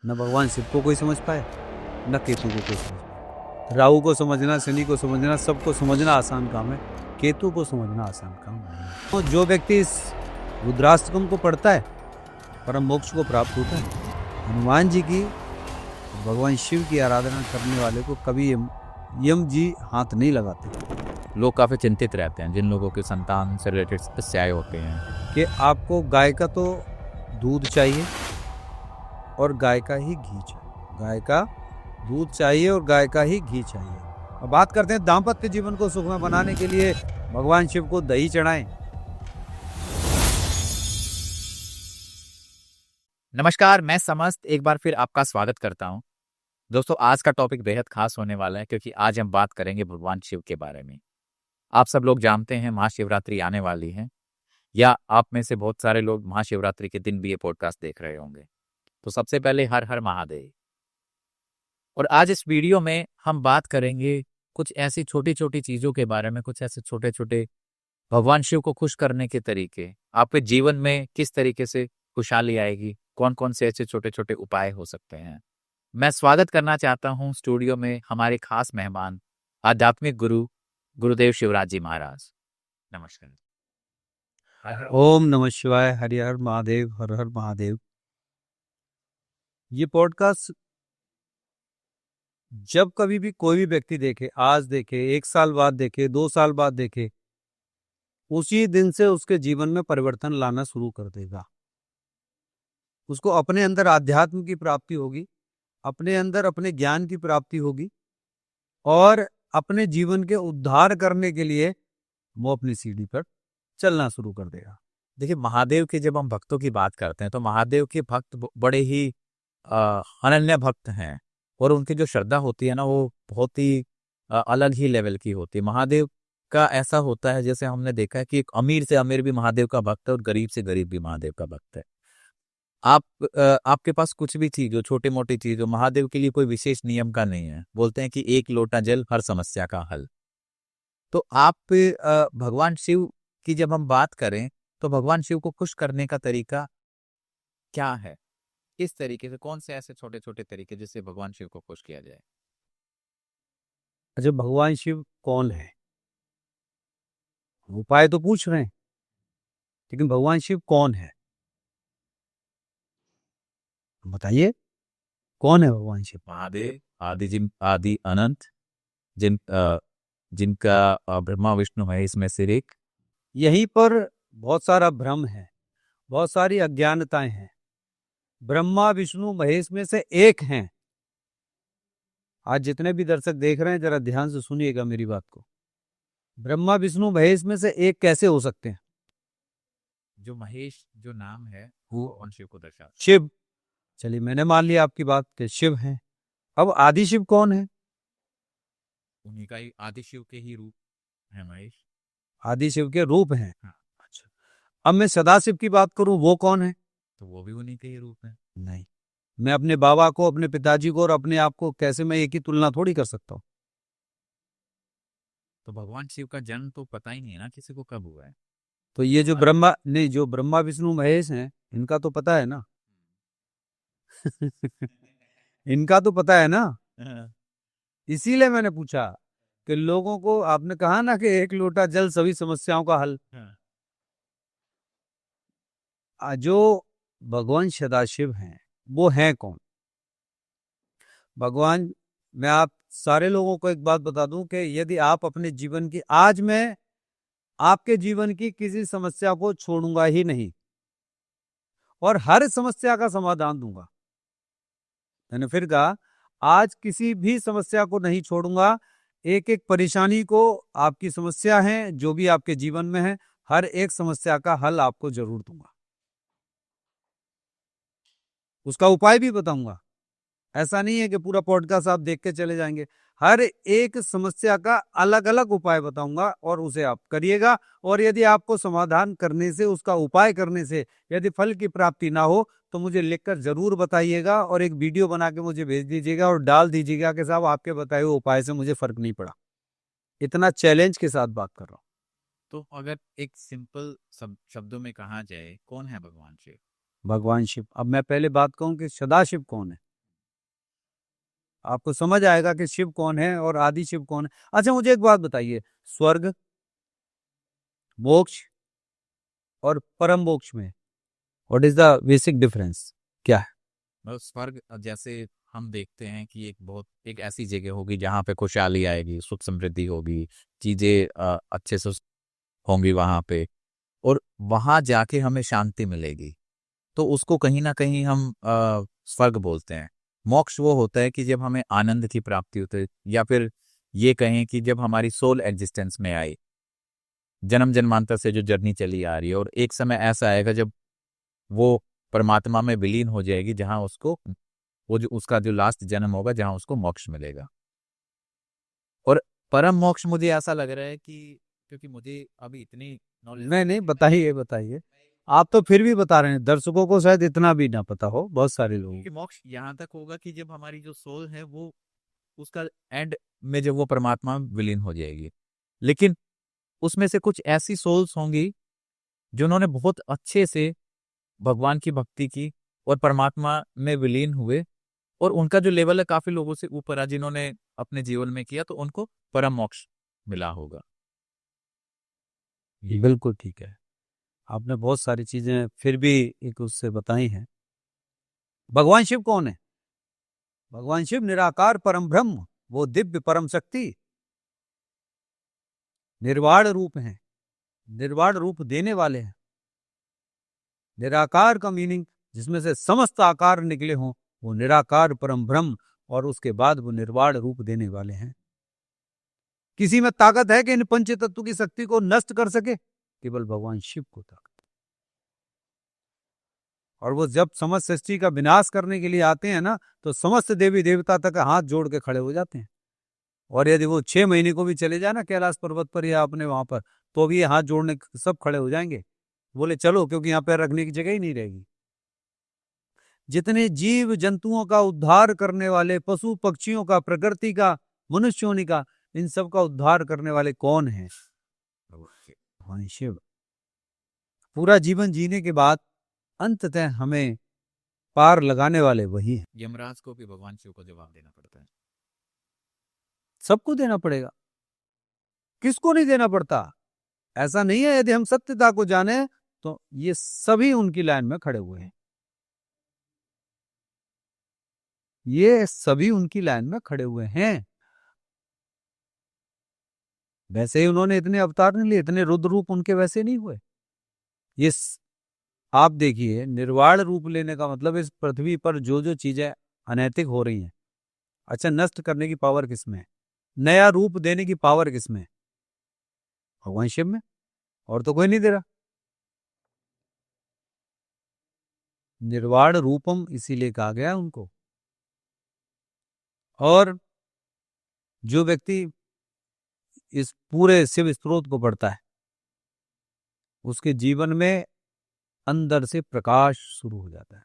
न भगवान शिव को कोई समझ पाए, न केतु को कोई समझ पाए। राहु को समझना, शनि को समझना, सबको समझना आसान काम है, केतु को समझना आसान काम नहीं है। तो जो व्यक्ति इस रुद्राष्टकम को पढ़ता है परम मोक्ष को प्राप्त होता है। हनुमान जी की, भगवान शिव की आराधना करने वाले को कभी यम जी हाथ नहीं लगाते। लोग काफ़ी चिंतित रहते हैं जिन लोगों के संतान से रिलेटेड समस्याएं होती हैं कि आपको गाय का तो दूध चाहिए और गाय का ही घी चाहिए, गाय का दूध चाहिए और गाय का ही घी चाहिए। अब बात करते हैं दाम्पत्य जीवन को सुखमय बनाने के लिए भगवान शिव को दही चढ़ाएं। नमस्कार, मैं समस्त एक बार फिर आपका स्वागत करता हूं। दोस्तों, आज का टॉपिक बेहद खास होने वाला है क्योंकि आज हम बात करेंगे भगवान शिव के बारे में। आप सब लोग जानते हैं महाशिवरात्रि आने वाली है, या आप में से बहुत सारे लोग महाशिवरात्रि के दिन भी ये पॉडकास्ट देख रहे होंगे। तो सबसे पहले हर हर महादेव। और आज इस वीडियो में हम बात करेंगे कुछ ऐसी छोटी छोटी चीज़ों के बारे में, कुछ ऐसे छोटे छोटे भगवान शिव को खुश करने के तरीके, आपके जीवन में किस तरीके से खुशहाली आएगी, कौन कौन से ऐसे छोटे छोटे उपाय हो सकते हैं। मैं स्वागत करना चाहता हूं स्टूडियो में हमारे खास मेहमान आध्यात्मिक गुरु गुरुदेव शिवराज जी महाराज। नमस्कार। ओम नमः शिवाय, हरि हर महादेव, हर हर महादेव। ये पॉडकास्ट जब कभी भी कोई भी व्यक्ति देखे, आज देखे, 1 साल बाद देखे, 2 साल बाद देखे, उसी दिन से उसके जीवन में परिवर्तन लाना शुरू कर देगा। उसको अपने अंदर आध्यात्म की प्राप्ति होगी, अपने अंदर अपने ज्ञान की प्राप्ति होगी और अपने जीवन के उद्धार करने के लिए वो अपनी सीढ़ी पर चलना शुरू कर देगा। देखिए, महादेव के जब हम भक्तों की बात करते हैं तो महादेव के भक्त बड़े ही अनन्य भक्त हैं और उनकी जो श्रद्धा होती है ना, वो बहुत ही अलग ही लेवल की होती है। महादेव का ऐसा होता है, जैसे हमने देखा है कि एक अमीर से अमीर भी महादेव का भक्त है और गरीब से गरीब भी महादेव का भक्त है। आपके पास कुछ भी चीज हो, छोटी मोटी चीज हो, महादेव के लिए कोई विशेष नियम का नहीं है। बोलते हैं कि एक लोटा जल हर समस्या का हल। तो आप भगवान शिव की जब हम बात करें तो भगवान शिव को खुश करने का तरीका क्या है, किस तरीके से, कौन से ऐसे छोटे छोटे तरीके जिससे भगवान शिव को खुश किया जाए। अच्छा, भगवान शिव कौन है? उपाय तो पूछ रहे हैं, लेकिन भगवान शिव कौन है बताइए, कौन है भगवान शिव? महादेव आदि अनंत, जिनका ब्रह्मा विष्णु है इसमें सिर एक। यहीं पर बहुत सारा भ्रम है, बहुत सारी अज्ञानताएं हैं। ब्रह्मा विष्णु महेश में से एक हैं। आज जितने भी दर्शक देख रहे हैं, जरा ध्यान से सुनिएगा मेरी बात को। ब्रह्मा विष्णु महेश में से एक कैसे हो सकते हैं? जो महेश जो नाम है वो भगवान शिव को दर्शाता है। शिव। चलिए, मैंने मान लिया आपकी बात कि शिव हैं। अब आदि शिव कौन है? उन्हीं का ही आदि शिव के ही रूप है महेश। आदि शिव के रूप हैं। हाँ। अच्छा, अब मैं सदाशिव की बात करूं, वो कौन है? तो वो भी उन्हीं के ही रूप है। नहीं, मैं अपने बाबा को, अपने पिताजी को और अपने आप को कैसे मैं एक ही तुलना थोड़ी कर सकता हूं। तो भगवान शिव का जन्म तो पता ही नहीं है ना किसी को कब हुआ है। तो ये जो ब्रह्मा विष्णु महेश हैं, इनका तो पता है ना। इनका तो पता है ना। इसीलिए मैंने पूछा कि लोगों को, आपने कहा ना कि एक लोटा जल सभी समस्याओं का हल। जो भगवान सदाशिव हैं वो हैं कौन? भगवान, मैं आप सारे लोगों को एक बात बता दूं कि यदि आप अपने जीवन की, आज मैं आपके जीवन की किसी समस्या को छोड़ूंगा ही नहीं और हर समस्या का समाधान दूंगा। मैंने फिर कहा, आज किसी भी समस्या को नहीं छोड़ूंगा। एक एक परेशानी को, आपकी समस्या है जो भी आपके जीवन में है, हर एक समस्या का हल आपको जरूर दूंगा, उसका उपाय भी बताऊंगा। ऐसा नहीं है कि पूरा पॉडकास्ट आप देख के चले जाएंगे। हर एक समस्या का अलग अलग उपाय बताऊंगा और उसे आप करिएगा। और यदि आपको समाधान करने से, उसका उपाय करने से यदि फल की प्राप्ति ना हो तो मुझे लिखकर जरूर बताइएगा और एक वीडियो बना के मुझे भेज दीजिएगा और डाल दीजिएगा कि साहब, आपके बताए हुए उपाय से मुझे फर्क नहीं पड़ा। इतना चैलेंज के साथ बात कर रहा हूं। तो अगर एक सिंपल शब्दों में कहा जाए, कौन है भगवान शिव? भगवान शिव, अब मैं पहले बात कहूं कि सदाशिव कौन है। आपको समझ आएगा कि शिव कौन है और आदि शिव कौन है। अच्छा मुझे एक बात बताइए, स्वर्ग, मोक्ष और परम मोक्ष में what is the basic difference, क्या है? मतलब स्वर्ग जैसे हम देखते हैं कि एक ऐसी जगह होगी जहाँ पे खुशहाली आएगी, सुख समृद्धि होगी, चीजें अच्छे से होंगी वहां पे, और वहां जाके हमें शांति मिलेगी, तो उसको कहीं ना कहीं हम स्वर्ग बोलते हैं। मोक्ष वो होता है कि जब हमें आनंद की प्राप्ति होती है, या फिर ये कहें कि जब हमारी सोल एग्जिस्टेंस में आई, जन्म जन्मांतर से जो जर्नी चली आ रही है, और एक समय ऐसा आएगा जब वो परमात्मा में विलीन हो जाएगी, जहां उसको वो जो उसका जो लास्ट जन्म होगा, जहां उसको मोक्ष मिलेगा। और परम मोक्ष मुझे ऐसा लग रहा है कि, क्योंकि मुझे अभी इतनी नॉलेज नहीं नहीं, बताइए बताइए। आप तो फिर भी बता रहे हैं, दर्शकों को शायद इतना भी ना पता हो, बहुत सारे लोगों कि को। मोक्ष यहाँ तक होगा कि जब हमारी जो सोल है वो उसका एंड में जब वो परमात्मा में विलीन हो जाएगी। लेकिन उसमें से कुछ ऐसी सोल्स होंगी जिन्होंने बहुत अच्छे से भगवान की भक्ति की और परमात्मा में विलीन हुए, और उनका जो लेवल है काफी लोगों से ऊपर है, जिन्होंने अपने जीवन में किया, तो उनको परम मोक्ष मिला होगा। बिल्कुल ठीक है, आपने बहुत सारी चीजें फिर भी एक उससे बताई हैं। भगवान शिव कौन है? भगवान शिव निराकार परम ब्रह्म, वो दिव्य परम शक्ति, निर्वाण रूप हैं, निर्वाण रूप देने वाले हैं। निराकार का मीनिंग जिसमें से समस्त आकार निकले हों, वो निराकार परम ब्रह्म, और उसके बाद वो निर्वाण रूप देने वाले हैं। किसी में ताकत है कि इन पंच तत्व की शक्ति को नष्ट कर सके? केवल भगवान शिव को ताकत। और वो जब समस्त सृष्टि का विनाश करने के लिए आते हैं ना, तो समस्त देवी देवता तक हाथ जोड़ के खड़े हो जाते हैं। और यदि वो 6 महीने को भी चले जाए ना कैलाश पर्वत पर या अपने वहां पर, तो भी हाथ जोड़ने सब खड़े हो जाएंगे, बोले चलो, क्योंकि यहाँ पैर रखने की जगह ही नहीं रहेगी। जितने जीव जंतुओं का उद्धार करने वाले, पशु पक्षियों का, प्रकृति का, मनुष्यों का, इन सब का उद्धार करने वाले कौन है? भगवान शिव। पूरा जीवन जीने के बाद अंततः हमें पार लगाने वाले वही हैं। यमराज को भी भगवान शिव को जवाब देना पड़ता है। सबको देना पड़ेगा, किसको नहीं देना पड़ता? ऐसा नहीं है, यदि हम सत्यता को जाने तो ये सभी उनकी लाइन में खड़े हुए हैं, ये सभी उनकी लाइन में खड़े हुए हैं। वैसे ही उन्होंने इतने अवतार नहीं लिए, इतने रुद्र रूप उनके वैसे नहीं हुए। ये आप देखिए, निर्वाण रूप लेने का मतलब इस पृथ्वी पर जो जो चीजें अनैतिक हो रही हैं, अच्छा, नष्ट करने की पावर किसमें है? नया रूप देने की पावर किसमें है? भगवान शिव में, और तो कोई नहीं दे रहा। निर्वाण रूपम इसीलिए कहा गया उनको। और जो व्यक्ति इस पूरे शिव स्त्रोत को पढ़ता है, उसके जीवन में अंदर से प्रकाश शुरू हो जाता है।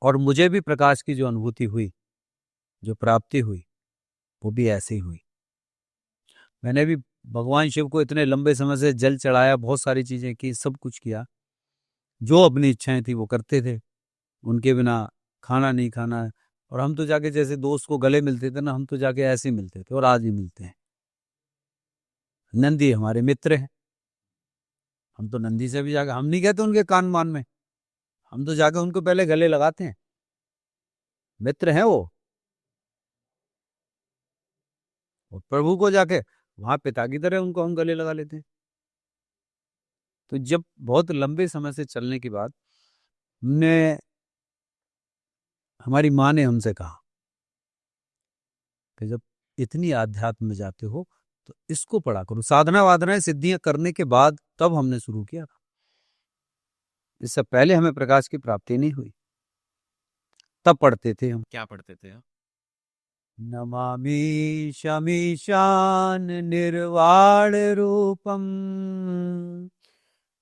और मुझे भी प्रकाश की जो अनुभूति हुई, जो प्राप्ति हुई, वो भी ऐसे ही हुई। मैंने भी भगवान शिव को इतने लंबे समय से जल चढ़ाया, बहुत सारी चीजें की, सब कुछ किया, जो अपनी इच्छाएं थी वो करते थे, उनके बिना खाना नहीं खाना। और हम तो जाके जैसे दोस्त को गले मिलते थे ना, हम तो जाके ऐसे ही मिलते थे और आज ही मिलते हैं। नंदी हमारे मित्र हैं, हम तो नंदी से भी जाके, हम नहीं कहते उनके कान मान में, हम तो जाके उनको पहले गले लगाते हैं, मित्र हैं वो। और प्रभु को जाके वहां पिता की तरह उनको हम गले लगा लेते हैं। तो जब बहुत लंबे समय से चलने के बाद हमने, हमारी माँ ने हमसे कहा कि जब इतनी आध्यात्म में जाते हो तो इसको पढ़ा करो, साधना वाधनाएं सिद्धियां करने के बाद तब हमने शुरू किया था। इससे पहले हमें प्रकाश की प्राप्ति नहीं हुई, तब पढ़ते थे हम। क्या पढ़ते थे आप? नमामि शमीशान निर्वाण रूपम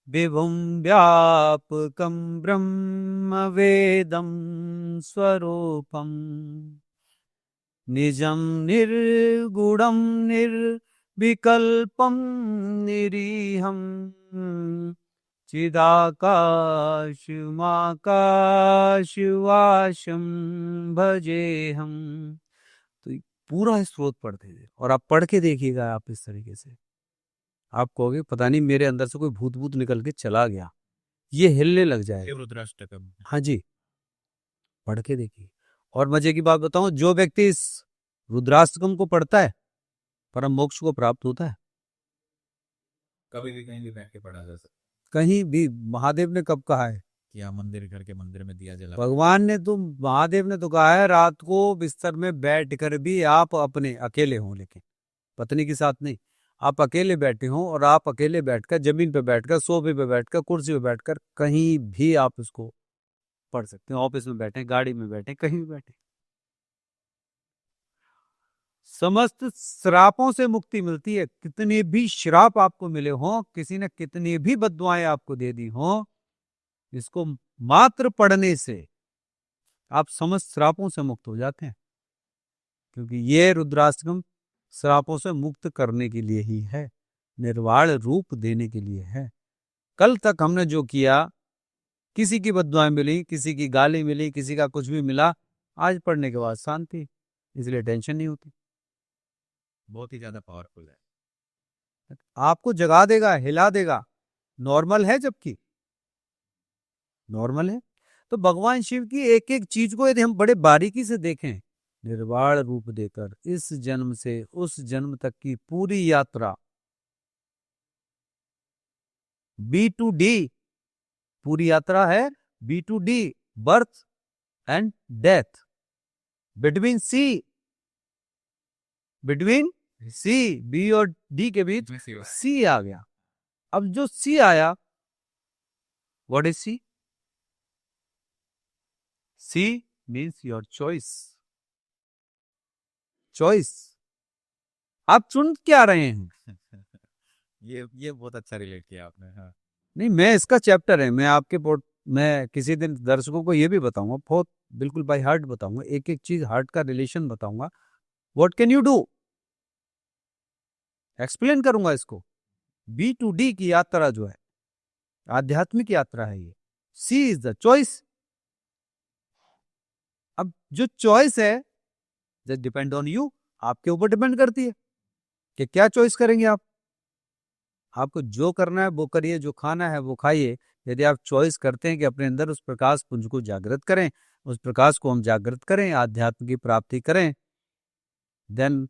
विभुं व्यापकं ब्रह्म वेदं स्वरूपम् निजं निर्गुणं निर्विकल्पं निरीहं चिदाकाशवासम भजे हम। तो पूरा स्रोत पढ़ते थे, और आप पढ़ के देखिएगा आप इस तरीके से, आप कहोगे पता नहीं मेरे अंदर से कोई भूत भूत निकल के चला गया, ये हिलने लग जाएगा। रुद्राष्टकम। हाँ जी, पढ़ के देखिए। और मजे की बात बताऊं, जो व्यक्ति इस रुद्राष्टकम को पढ़ता है परम मोक्ष को प्राप्त होता है। कभी भी कहीं भी बैठ के पढ़ा जा सकता कहीं भी। महादेव ने कब कहा है? कि आप मंदिर घर के मंदिर में दिया जला भगवान ने तो, महादेव ने तो कहा है रात को बिस्तर में बैठ कर भी आप अपने अकेले हों, लेकिन पत्नी के साथ नहीं, आप अकेले बैठे हों और आप अकेले बैठकर, जमीन पे बैठकर, सोफे पे बैठकर, कुर्सी पे बैठकर, कहीं भी आप इसको पढ़ सकते हैं। ऑफिस में बैठे, गाड़ी में बैठे, कहीं भी बैठे। समस्त श्रापों से मुक्ति मिलती है। कितने भी श्राप आपको मिले हों, किसी ने कितनी भी बद्दुआएं आपको दे दी हों, इसको मात्र पढ़ने से आप समस्त श्रापों से मुक्त हो जाते हैं, क्योंकि ये रुद्राष्टकम श्रापों से मुक्त करने के लिए ही है, निर्वाण रूप देने के लिए है। कल तक हमने जो किया, किसी की बद्दुआएं मिली, किसी की गाली मिली, किसी का कुछ भी मिला, आज पढ़ने के बाद शांति, इसलिए टेंशन नहीं होती। बहुत ही ज्यादा पावरफुल है। आपको जगा देगा, हिला देगा। नॉर्मल है, जबकि नॉर्मल है। तो भगवान शिव की एक एक चीज को यदि हम बड़े बारीकी से देखें, निर्वाण रूप देकर इस जन्म से उस जन्म तक की पूरी यात्रा, B to D पूरी यात्रा है। B to D, birth and death. Between C, B और डी के बीच सी आ गया। अब जो सी आया, what is C? C means your choice. आप चुन क्या रहे हैं? ये बहुत अच्छा रिलेट किया आपने। हाँ। नहीं, मैं इसका चैप्टर है, मैं किसी दिन दर्शकों को ये भी बताऊंगा, बहुत बिल्कुल बाय हार्ट बताऊंगा, एक एक चीज हार्ट का रिलेशन बताऊंगा। What can you do, explain करूंगा इसको। B to D की यात्रा जो है, आध्यात्मिक यात्रा है ये। सी इज द चॉइस। अब जो चॉइस है, दैट डिपेंड ऑन यू, आपके ऊपर डिपेंड करती है कि क्या चॉइस करेंगे आप। आपको जो करना है वो करिए, जो खाना है वो खाइए। यदि आप चॉइस करते हैं कि अपने अंदर उस प्रकाश पुंज को जागृत करें, उस प्रकाश को हम जागृत करें, आध्यात्म की प्राप्ति करें, देन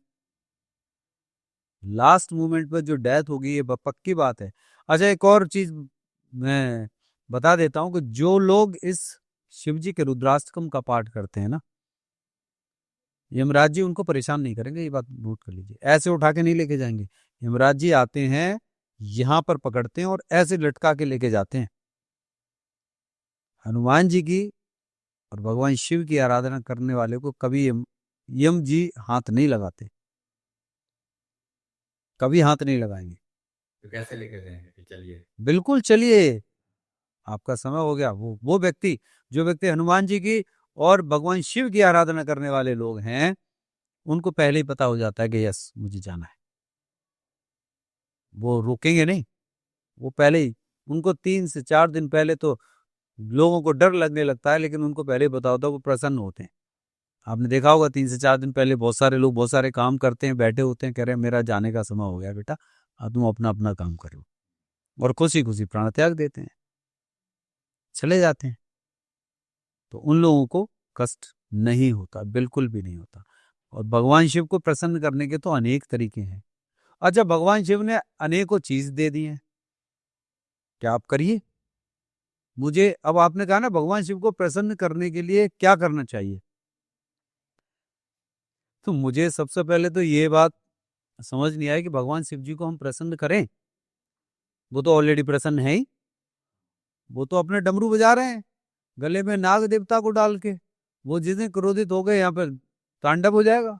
लास्ट मोमेंट पर जो डेथ होगी, ये पक्की बात है। अच्छा, एक और चीज मैं बता देता हूं कि जो लोग इस शिव जी के रुद्राष्टकम का पाठ करते हैं ना, यमराज जी उनको परेशान नहीं करेंगे, ये बात नोट कर लीजिए। ऐसे उठा के नहीं लेके जाएंगे। यमराज जी आते हैं, यहां पर पकड़ते हैं और ऐसे लटका के लेके जाते हैं। हनुमान जी की और भगवान शिव की आराधना करने वाले को कभी यम जी हाथ नहीं लगाते, कभी हाथ नहीं लगाएंगे। तो कैसे लेके जाएंगे? चलिए। बिल्कुल चलिए, आपका समय हो गया। वो व्यक्ति, जो व्यक्ति हनुमान जी की और भगवान शिव की आराधना करने वाले लोग हैं, उनको पहले ही पता हो जाता है कि यस, मुझे जाना है। वो रुकेंगे नहीं, वो पहले ही, उनको 3 से 4 दिन पहले तो लोगों को डर लगने लगता है, लेकिन उनको पहले ही पता होता है, वो प्रसन्न होते हैं। आपने देखा होगा 3 से 4 दिन पहले बहुत सारे लोग बहुत सारे काम करते हैं, बैठे होते हैं, कह रहे हैं मेरा जाने का समय हो गया बेटा, अब तुम अपना अपना काम करो, और खुशी खुशी प्राण त्याग देते हैं, चले जाते हैं। तो उन लोगों को कष्ट नहीं होता, बिल्कुल भी नहीं होता। और भगवान शिव को प्रसन्न करने के तो अनेक तरीके हैं। अच्छा, भगवान शिव ने अनेकों चीज दे दी हैं, क्या आप करिए। मुझे, अब आपने कहा ना भगवान शिव को प्रसन्न करने के लिए क्या करना चाहिए, तो मुझे सबसे पहले तो ये बात समझ नहीं आई कि भगवान शिव जी को हम प्रसन्न करें। वो तो ऑलरेडी प्रसन्न है ही, वो तो अपने डमरू बजा रहे हैं गले में नाग देवता को डाल के। वो जिस दिन क्रोधित हो गए, यहाँ पर तांडव हो जाएगा,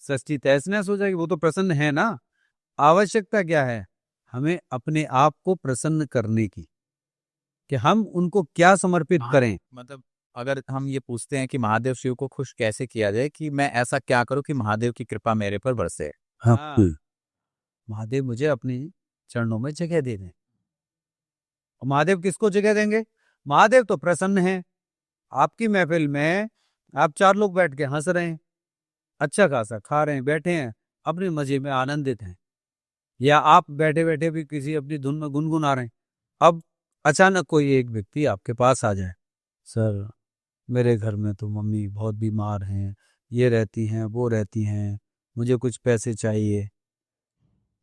सृष्टि तहस नहस हो जाएगी। वो तो प्रसन्न है ना। आवश्यकता क्या है, हमें अपने आप को प्रसन्न करने की, कि हम उनको क्या समर्पित करें। मतलब अगर हम ये पूछते हैं कि महादेव शिव को खुश कैसे किया जाए, कि मैं ऐसा क्या करूं कि महादेव की कृपा मेरे पर बरसे। हाँ, महादेव मुझे अपनी चरणों में जगह दे दें। महादेव किसको जगह देंगे? महादेव तो प्रसन्न हैं। आपकी महफिल में आप 4 लोग बैठ के हंस रहे हैं, अच्छा खासा खा रहे हैं, बैठे हैं, अपने मजे में आनंदित हैं, या आप बैठे बैठे भी किसी अपनी धुन में गुनगुना रहे हैं। अब अचानक कोई एक व्यक्ति आपके पास आ जाए, सर मेरे घर में तो मम्मी बहुत बीमार हैं, ये रहती हैं, वो रहती हैं, मुझे कुछ पैसे चाहिए।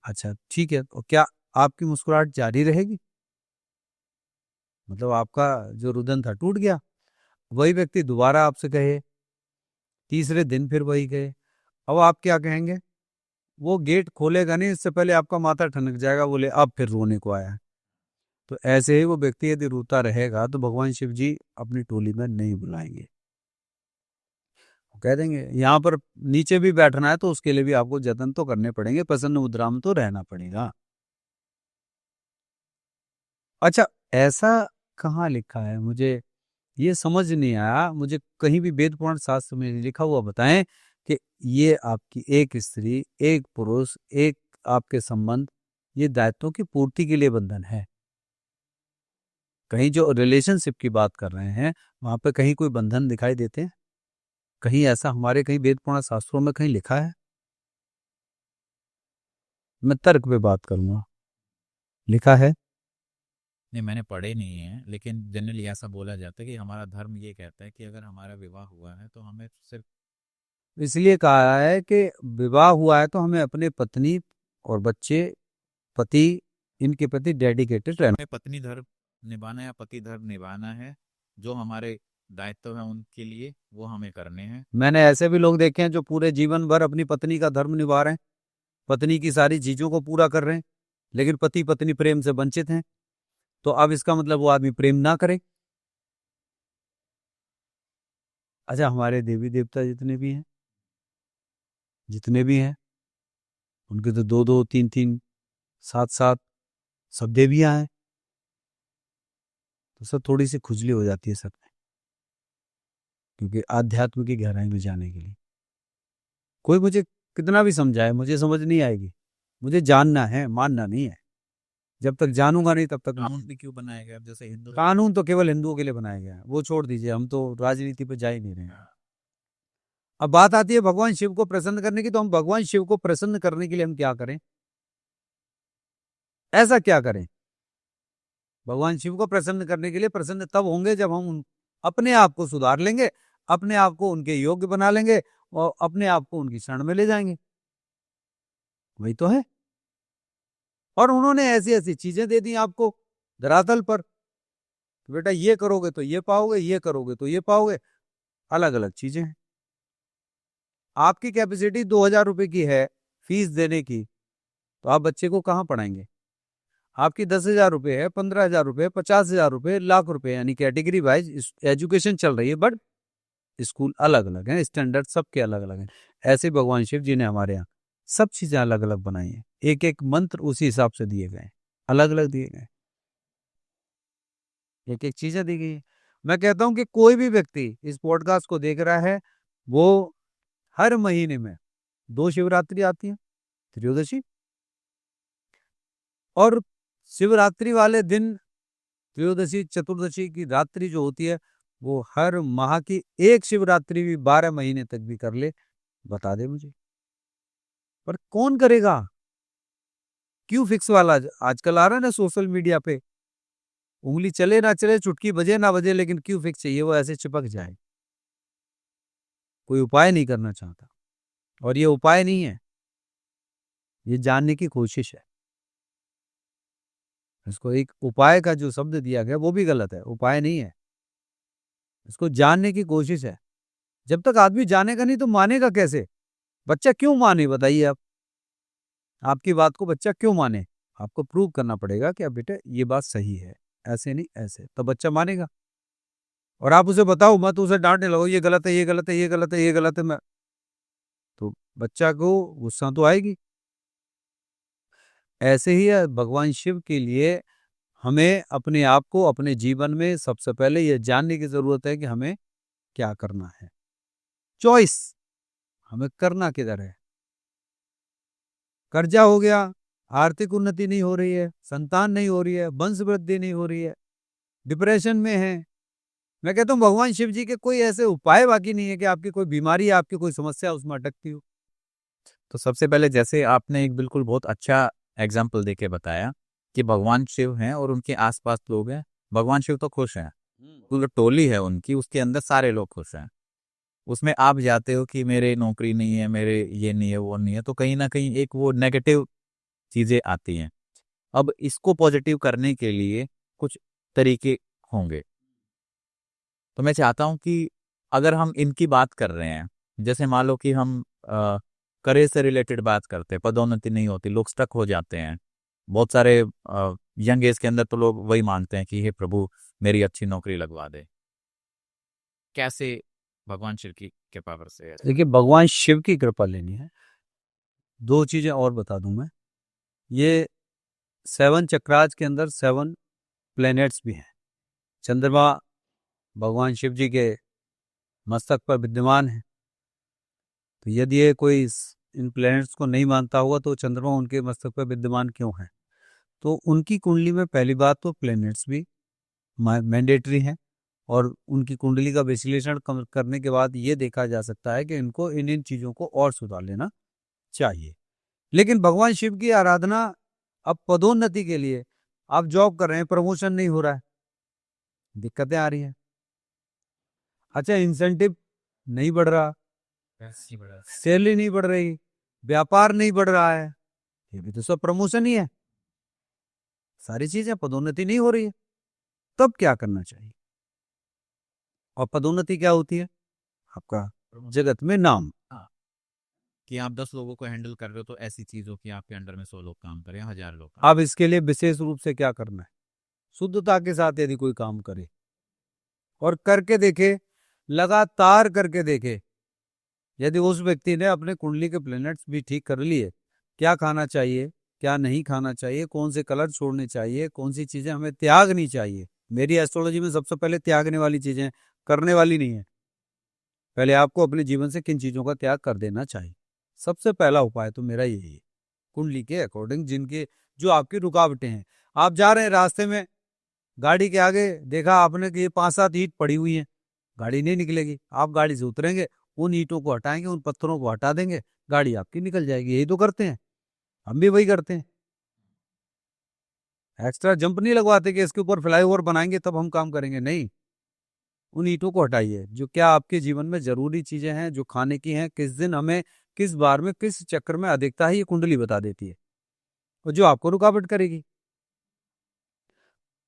अच्छा ठीक है, तो क्या आपकी मुस्कुराहट जारी रहेगी? मतलब आपका जो रुदन था टूट गया? वही व्यक्ति दोबारा आपसे कहे, तीसरे दिन फिर वही कहे, अब आप क्या कहेंगे? वो गेट खोलेगा नहीं, इससे पहले आपका माथा ठनक जाएगा, बोले अब फिर रोने को आया है। तो ऐसे ही वो व्यक्ति यदि रोता रहेगा तो भगवान शिव जी अपनी टोली में नहीं बुलाएंगे। वो कह देंगे यहाँ पर नीचे भी बैठना है तो उसके लिए भी आपको जतन तो करने पड़ेंगे, प्रसन्न मुद्रा में तो रहना पड़ेगा। अच्छा, ऐसा कहाँ लिखा है? मुझे ये समझ नहीं आया, मुझे कहीं भी वेद पुराण शास्त्र में लिखा हुआ बताएं कि ये आपकी एक स्त्री, एक पुरुष, एक आपके संबंध, ये दायित्वों की पूर्ति के लिए बंधन है। कहीं जो रिलेशनशिप की बात कर रहे हैं वहां पे कहीं कोई बंधन दिखाई देते हैं? कहीं ऐसा हमारे कहीं वेद पुराण शास्त्रों में कहीं लिखा है? मैं तर्क पे बात करूंगा, लिखा है? नहीं, मैंने पढ़े नहीं है, लेकिन जनरली ऐसा बोला जाता है कि हमारा धर्म ये कहता है कि अगर हमारा विवाह हुआ है तो हमें सिर्फ इसलिए कहा है कि विवाह हुआ है तो हमें अपने पत्नी और बच्चे, पति, इनके प्रति डेडिकेटेड रहना। हमें पत्नी धर्म निभाना है या पति धर्म निभाना है। जो हमारे दायित्व है उनके लिए वो हमें करने हैं। मैंने ऐसे भी लोग देखे हैं जो पूरे जीवन भर अपनी पत्नी का धर्म निभा रहे हैं, पत्नी की सारी चीजों को पूरा कर रहे हैं, लेकिन पति पत्नी प्रेम से वंचित हैं। तो अब इसका मतलब वो आदमी प्रेम ना करे? अच्छा, हमारे देवी देवता जितने भी हैं उनके तो 2-2, 3-3, 7-7 सब देवियां हैं, तो सब थोड़ी सी खुजली हो जाती है सब में, क्योंकि आध्यात्म की गहराई में जाने के लिए कोई मुझे कितना भी समझाए मुझे समझ नहीं आएगी। मुझे जानना है, मानना नहीं है। जब तक जानूंगा नहीं तब तक कानून भी क्यों बनाया गया? अब जैसे हिंदू कानून तो केवल हिंदुओं के लिए बनाया गया है, वो छोड़ दीजिए, हम तो राजनीति पे जा ही नहीं रहे हैं। अब बात आती है भगवान शिव को प्रसन्न करने की, तो हम भगवान शिव को प्रसन्न करने के लिए हम क्या करें? ऐसा क्या करें? भगवान शिव को प्रसन्न करने के लिए प्रसन्न तब होंगे जब हम अपने आप को सुधार लेंगे, अपने आप को उनके योग्य बना लेंगे और अपने आप को उनकी शरण में ले जाएंगे। वही तो है। और उन्होंने ऐसी ऐसी चीजें दे दी आपको धरातल पर, तो बेटा ये करोगे तो ये पाओगे, ये करोगे तो ये पाओगे, अलग अलग चीजें हैं। आपकी कैपेसिटी 2,000 रुपए की है फीस देने की, तो आप बच्चे को कहाँ पढ़ाएंगे? आपकी 10,000 रुपए है, 15,000 रुपए, 50,000 रुपए, लाख रुपए, यानी कैटेगरी वाइज एजुकेशन चल रही है, बट स्कूल अलग अलग है, स्टैंडर्ड सबके अलग अलग है। ऐसे भगवान शिव जी ने हमारे यहाँ सब चीजें अलग अलग बनाई है, एक एक मंत्र उसी हिसाब से दिए गए, अलग अलग दिए गए, एक एक चीजें दी गई है। मैं कहता हूं कि कोई भी व्यक्ति इस पॉडकास्ट को देख रहा है, वो हर महीने में 2 शिवरात्रि आती है, त्रयोदशी, और शिवरात्रि वाले दिन, त्रयोदशी चतुर्दशी की रात्रि जो होती है, वो हर माह की एक शिवरात्रि भी 12 महीने तक भी कर ले, बता दे मुझे। पर कौन करेगा? क्यों फिक्स वाला आजकल आ रहा है ना सोशल मीडिया पे, उंगली चले ना चले, चुटकी बजे ना बजे, लेकिन क्यों फिक्स चाहिए, वो ऐसे चिपक जाए। कोई उपाय नहीं करना चाहता, और ये उपाय नहीं है, ये जानने की कोशिश है। इसको एक उपाय का जो शब्द दिया गया वो भी गलत है, उपाय नहीं है, इसको जानने की कोशिश है। जब तक आदमी जानेगा नहीं तो मानेगा कैसे? बच्चा क्यों माने बताइए आप? आपकी बात को बच्चा क्यों माने? आपको प्रूव करना पड़ेगा कि अब बेटा ये बात सही है, ऐसे नहीं ऐसे, तब बच्चा मानेगा। और आप उसे बताओ मत, उसे डांटने लगो, ये गलत है, ये गलत है, ये गलत है, ये गलत है, मैं तो बच्चा को गुस्सा तो आएगी। ऐसे ही है भगवान शिव के लिए, हमें अपने आप को अपने जीवन में सबसे पहले यह जानने की जरूरत है कि हमें क्या करना है। चॉइस हमें करना किधर है? कर्जा हो गया, आर्थिक उन्नति नहीं हो रही है, संतान नहीं हो रही है, वंश वृद्धि नहीं हो रही है, डिप्रेशन में है। मैं कहता हूँ भगवान शिव जी के कोई ऐसे उपाय बाकी नहीं है कि आपकी कोई बीमारी, आपकी कोई समस्या उसमें अटकती हो। तो सबसे पहले जैसे आपने एक बिल्कुल बहुत अच्छा एग्जाम्पल देके बताया कि भगवान शिव हैं और उनके आसपास लोग हैं, भगवान शिव तो खुश हैं, पूरी टोली है उनकी, उसके अंदर सारे लोग खुश हैं। उसमें आप जाते हो कि मेरे नौकरी नहीं है, मेरे ये नहीं है, वो नहीं है, तो कहीं ना कहीं एक वो नेगेटिव चीजें आती हैं। अब इसको पॉजिटिव करने के लिए कुछ तरीके होंगे। तो मैं चाहता हूं कि अगर हम इनकी बात कर रहे हैं, जैसे मान लो कि हम करियर से रिलेटेड बात करते हैं, पदोन्नति नहीं होती, लोग स्टक हो जाते हैं। बहुत सारे यंग एज के अंदर तो लोग वही मांगते हैं कि हे प्रभु मेरी अच्छी नौकरी लगवा दे। कैसे भगवान शिव की कृपा से ऐसा? देखिए, भगवान शिव की कृपा लेनी है। 2 चीजें और बता दूं मैं। ये 7 चक्रास के अंदर 7 प्लैनेट्स भी हैं। चंद्रमा भगवान शिव जी के मस्तक पर विद्यमान है। तो यदि ये कोई इन प्लैनेट्स को नहीं मानता होगा तो चंद्रमा उनके मस्तक पर विद्यमान क्यों है? तो उनकी कुंडली में पहली बात तो प्लैनेट्स भी मैंडेटरी हैं, और उनकी कुंडली का विश्लेषण करने के बाद ये देखा जा सकता है कि इनको इन इन चीजों को और सुधार लेना चाहिए। लेकिन भगवान शिव की आराधना, अब पदोन्नति के लिए आप जॉब कर रहे हैं, प्रमोशन नहीं हो रहा है, दिक्कतें आ रही हैं। अच्छा, इंसेंटिव नहीं बढ़ रहा, सैलरी नहीं बढ़ रही, व्यापार नहीं बढ़ रहा है, ये भी तो सब प्रमोशन ही है। सारी चीजें, पदोन्नति नहीं हो रही है, तब क्या करना चाहिए? और पदोन्नति क्या होती है? आपका जगत में नाम। कि आप 10 लोगों को हैंडल कर रहे हो तो ऐसी चीज हो कि आपके अंडर में 100 लोग काम करें, 1000 लोग काम अब इसके लिए विशेष रूप से क्या करना है? शुद्धता के साथ यदि कोई काम करे और करके देखे, लगातार करके देखे, यदि उस व्यक्ति ने अपने कुंडली के प्लैनेट्स भी ठीक कर लिए, क्या खाना चाहिए, क्या नहीं खाना चाहिए, कौन से कलर छोड़ने चाहिए, कौन सी चीजें हमें त्यागनी चाहिए। मेरी एस्ट्रोलॉजी में सबसे पहले त्यागने वाली चीजें, करने वाली नहीं है। पहले आपको अपने जीवन से किन चीजों का त्याग कर देना चाहिए, सबसे पहला उपाय तो मेरा यही है। कुंडली के अकॉर्डिंग जिनके जो आपकी रुकावटें हैं, आप जा रहे हैं रास्ते में, गाड़ी के आगे देखा आपने कि ये 5-7 ईंट पड़ी हुई हैं, गाड़ी नहीं निकलेगी। आप गाड़ी से उतरेंगे, उन ईंटों को हटाएंगे, उन पत्थरों को हटा देंगे, गाड़ी आपकी निकल जाएगी। यही तो करते हैं, हम भी वही करते हैं। एक्स्ट्रा जंप नहीं लगवाते कि इसके ऊपर फ्लाईओवर बनाएंगे तब हम काम करेंगे, नहीं। उन ईंटों को हटाइए। जो क्या आपके जीवन में जरूरी चीजें हैं, जो खाने की हैं, किस दिन हमें, किस बार में, किस चक्कर में अधिकता है, ये कुंडली बता देती है, और जो आपको रुकावट करेगी।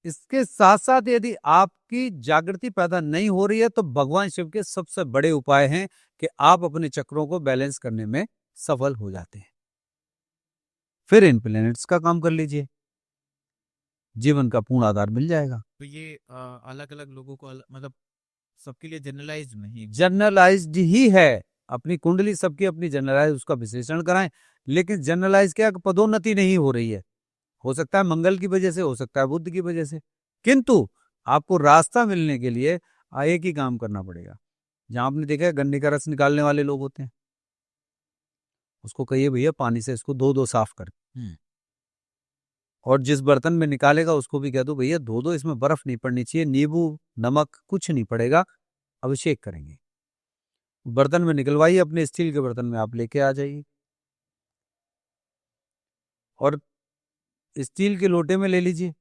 इसके साथ साथ यदि आपकी जागृति पैदा नहीं हो रही है तो भगवान शिव के सबसे बड़े उपाय हैं कि आप अपने चक्रों को बैलेंस करने में सफल हो जाते हैं। फिर इन प्लैनेट्स का काम कर लीजिए, जीवन का पूर्ण आधार मिल जाएगा। तो ये अलग अलग लोगों को मतलब सबके लिए जनरलाइज नहीं, जनरलाइज्ड ही है। अपनी कुंडली सबकी अपनी जनरलाइज, उसका विश्लेषण कराएं। लेकिन जनरलाइज क्या, पदोन्नति नहीं हो रही है, हो सकता है मंगल की वजह से, हो सकता है बुध की वजह से, किंतु आपको रास्ता मिलने के लिए एक ही काम करना पड़ेगा। जहां आपने देखा है गन्ने का रस निकालने वाले लोग होते हैं, उसको कहिए भैया पानी से इसको धो दो, साफ कर। और जिस बर्तन में निकालेगा उसको भी कह दो भैया धो दो, इसमें बर्फ नहीं पड़नी चाहिए, नींबू नमक कुछ नहीं पड़ेगा, अभिषेक करेंगे। बर्तन में निकलवाइए, अपने स्टील के बर्तन में आप लेके आ जाइए, और स्टील के लोटे में ले लीजिए,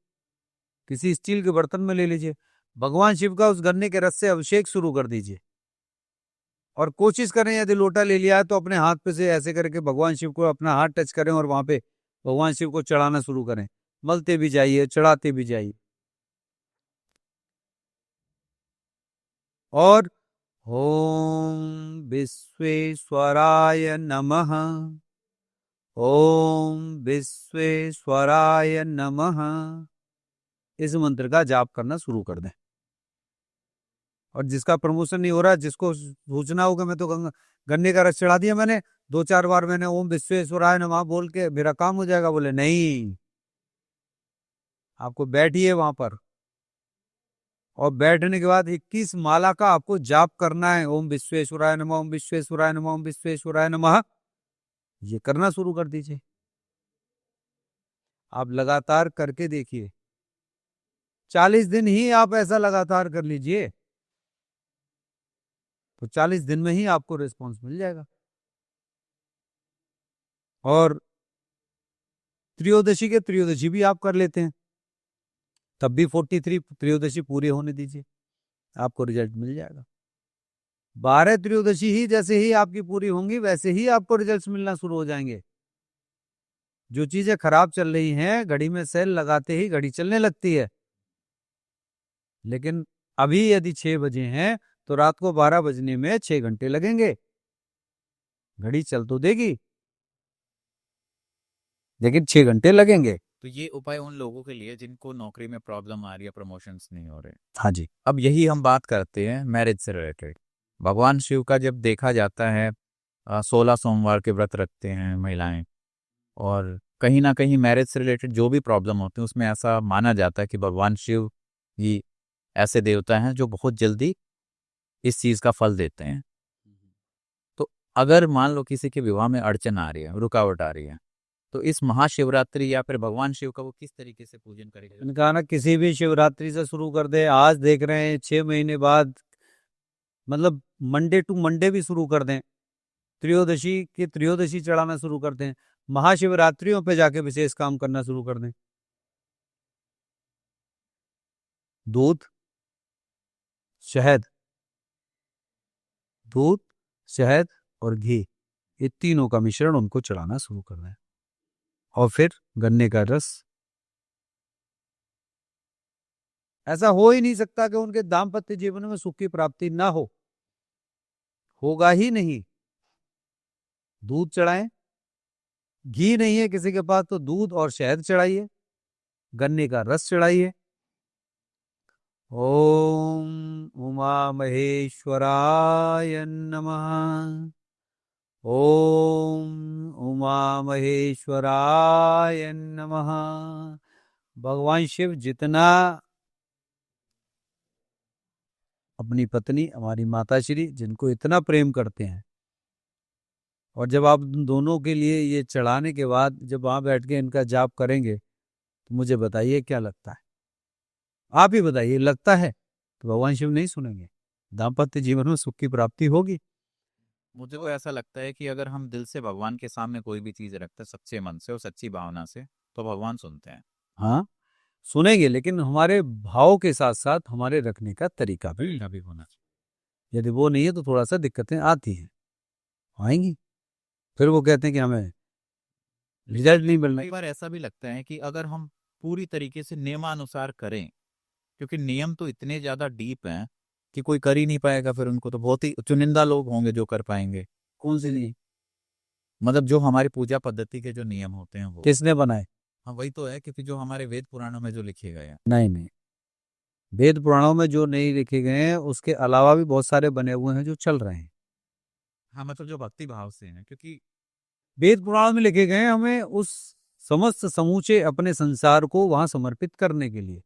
किसी स्टील के बर्तन में ले लीजिए, भगवान शिव का उस गन्ने के रस से अभिषेक शुरू कर दीजिए। और कोशिश करें, यदि लोटा ले लिया है तो अपने हाथ पे से ऐसे करके भगवान शिव को अपना हाथ टच करें और वहां पे भगवान शिव को चढ़ाना शुरू करें, मलते भी जाइए, चढ़ाते भी जाइए। और ओम विश्वेश्वराय नमः, ओम विश्वेश्वराय नमः, इस मंत्र का जाप करना शुरू कर दें। और जिसका प्रमोशन नहीं हो रहा, जिसको सोचना होगा मैं तो गन्ने का रस चढ़ा दिया मैंने, 2-4 बार मैंने ओम विश्वेश्वराय नमः बोल के मेरा काम हो जाएगा, बोले नहीं, आपको बैठिए वहां पर, और बैठने के बाद 21 माला का आपको जाप करना है। ओम विश्वेश्वराय नमः, ओम विश्वेश्वराय नमः, ओम विश्वेश्वराय नमः, ये करना शुरू कर दीजिए। आप लगातार करके देखिए, 40 दिन ही आप ऐसा लगातार कर लीजिए, तो 40 दिन में ही आपको रिस्पॉन्स मिल जाएगा। और त्रयोदशी के त्रयोदशी भी आप कर लेते हैं, तब भी 43 त्रयोदशी पूरी होने दीजिए, आपको रिजल्ट मिल जाएगा। 12 त्रयोदशी ही जैसे ही आपकी पूरी होंगी वैसे ही आपको रिजल्ट्स मिलना शुरू हो जाएंगे। जो चीजें खराब चल रही हैं, घड़ी में सेल लगाते ही घड़ी चलने लगती है, लेकिन अभी यदि 6 बजे हैं तो रात को 12 बजने में 6 घंटे लगेंगे, घड़ी चल तो देगी लेकिन 6 घंटे लगेंगे। तो ये उपाय उन लोगों के लिए जिनको नौकरी में प्रॉब्लम आ रही है, प्रमोशंस नहीं हो रहे। हाँ जी। अब यही हम बात करते हैं मैरिज से रिलेटेड। भगवान शिव का जब देखा जाता है 16 सोमवार के व्रत रखते हैं महिलाएं, और कहीं ना कहीं मैरिज से रिलेटेड जो भी प्रॉब्लम होते हैं उसमें ऐसा माना जाता है कि भगवान शिव ही ऐसे देवता हैं जो बहुत जल्दी इस चीज़ का फल देते हैं। तो अगर मान लो किसी के विवाह में अड़चन आ रही है, रुकावट आ रही है, तो इस महाशिवरात्रि या फिर भगवान शिव का वो किस तरीके से पूजन करेगा? मैंने कहा ना, किसी भी शिवरात्रि से शुरू कर दे। आज देख रहे हैं 6 महीने बाद, मतलब मंडे टू मंडे भी शुरू कर दें, त्रयोदशी की त्रयोदशी चढ़ाना शुरू कर दें, महाशिवरात्रियों पे जाके विशेष काम करना शुरू कर दें। दूध, शहद, दूध, शहद और घी, ये तीनों का मिश्रण उनको चढ़ाना शुरू कर दें, और फिर गन्ने का रस। ऐसा हो ही नहीं सकता कि उनके दाम्पत्य जीवन में सुख की प्राप्ति ना हो, होगा ही नहीं। दूध चढ़ाएं, घी नहीं है किसी के पास तो दूध और शहद चढ़ाइए, गन्ने का रस चढ़ाइए। ओम उमा महेश्वराय नमः। ओम उमा महेश्वराय नमः। भगवान शिव जितना अपनी पत्नी हमारी माता श्री जिनको इतना प्रेम करते हैं, और जब आप दोनों के लिए ये चढ़ाने के बाद जब वहां बैठ के इनका जाप करेंगे तो मुझे बताइए क्या लगता है, आप ही बताइए। लगता है तो भगवान शिव नहीं सुनेंगे, दाम्पत्य जीवन में सुख की प्राप्ति होगी। मुझे तो ऐसा लगता है कि अगर हम दिल से भगवान के सामने कोई भी चीज़ रखते हैं सच्चे मन से और सच्ची भावना से, तो भगवान सुनते हैं। हाँ, सुनेंगे, लेकिन हमारे भाव के साथ साथ हमारे रखने का तरीका भी होना चाहिए। यदि वो नहीं है तो थोड़ा सा दिक्कतें आती हैं, आएंगी, फिर वो कहते हैं कि हमें रिजल्ट नहीं मिल कई बार ऐसा भी लगता है कि अगर हम पूरी तरीके से नियमानुसार करें, क्योंकि नियम तो इतने ज़्यादा डीप हैं कि कोई कर ही नहीं पाएगा, फिर उनको तो बहुत ही चुनिंदा लोग होंगे जो कर पाएंगे। कौन से नहीं, मतलब जो हमारी पूजा पद्धति के जो नियम होते हैं वो। किसने बनाए? हाँ, वही तो है, क्योंकि जो हमारे वेद पुराणों में जो लिखे गए हैं। नहीं नहीं, वेद पुराणों में जो नहीं लिखे गए हैं उसके अलावा भी बहुत सारे बने हुए हैं जो चल रहे हैं। हाँ, मतलब जो भक्ति भाव से हैं, क्योंकि वेद पुराण में लिखे गए हैं हमें उस समस्त समूचे अपने संसार को वहां समर्पित करने के लिए।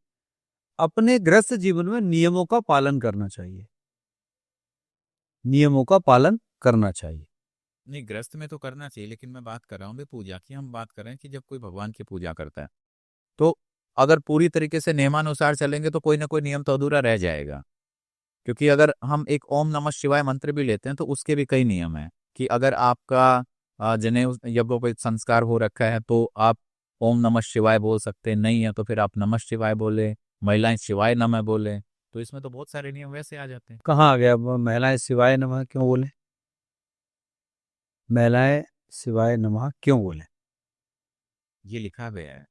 अपने गृहस्थ जीवन में नियमों का पालन करना चाहिए, नियमों का पालन करना चाहिए। नहीं, ग्रस्त में तो करना चाहिए, लेकिन मैं बात कर रहा हूँ भाई पूजा की। हम बात कर रहे हैं कि जब कोई भगवान की पूजा करता है तो अगर पूरी तरीके से नियमानुसार चलेंगे तो कोई ना कोई नियम तो अधूरा रह जाएगा। क्योंकि अगर हम एक ओम नमः शिवाय मंत्र भी लेते हैं तो उसके भी कई नियम हैं कि अगर आपका जनेऊ यज्ञोपवीत संस्कार हो रखा है तो आप ओम नमः शिवाय बोल सकते हैं, नहीं है तो फिर आप नमः शिवाय बोले, महिलाएं शिवाय नमः बोले। तो इसमें तो बहुत सारे नियम वैसे आ जाते हैं। कहाँ आ गया महिलाएं सिवाय नमः क्यों बोले? महिलाएं सिवाय नमः क्यों बोले? ये लिखा गया है।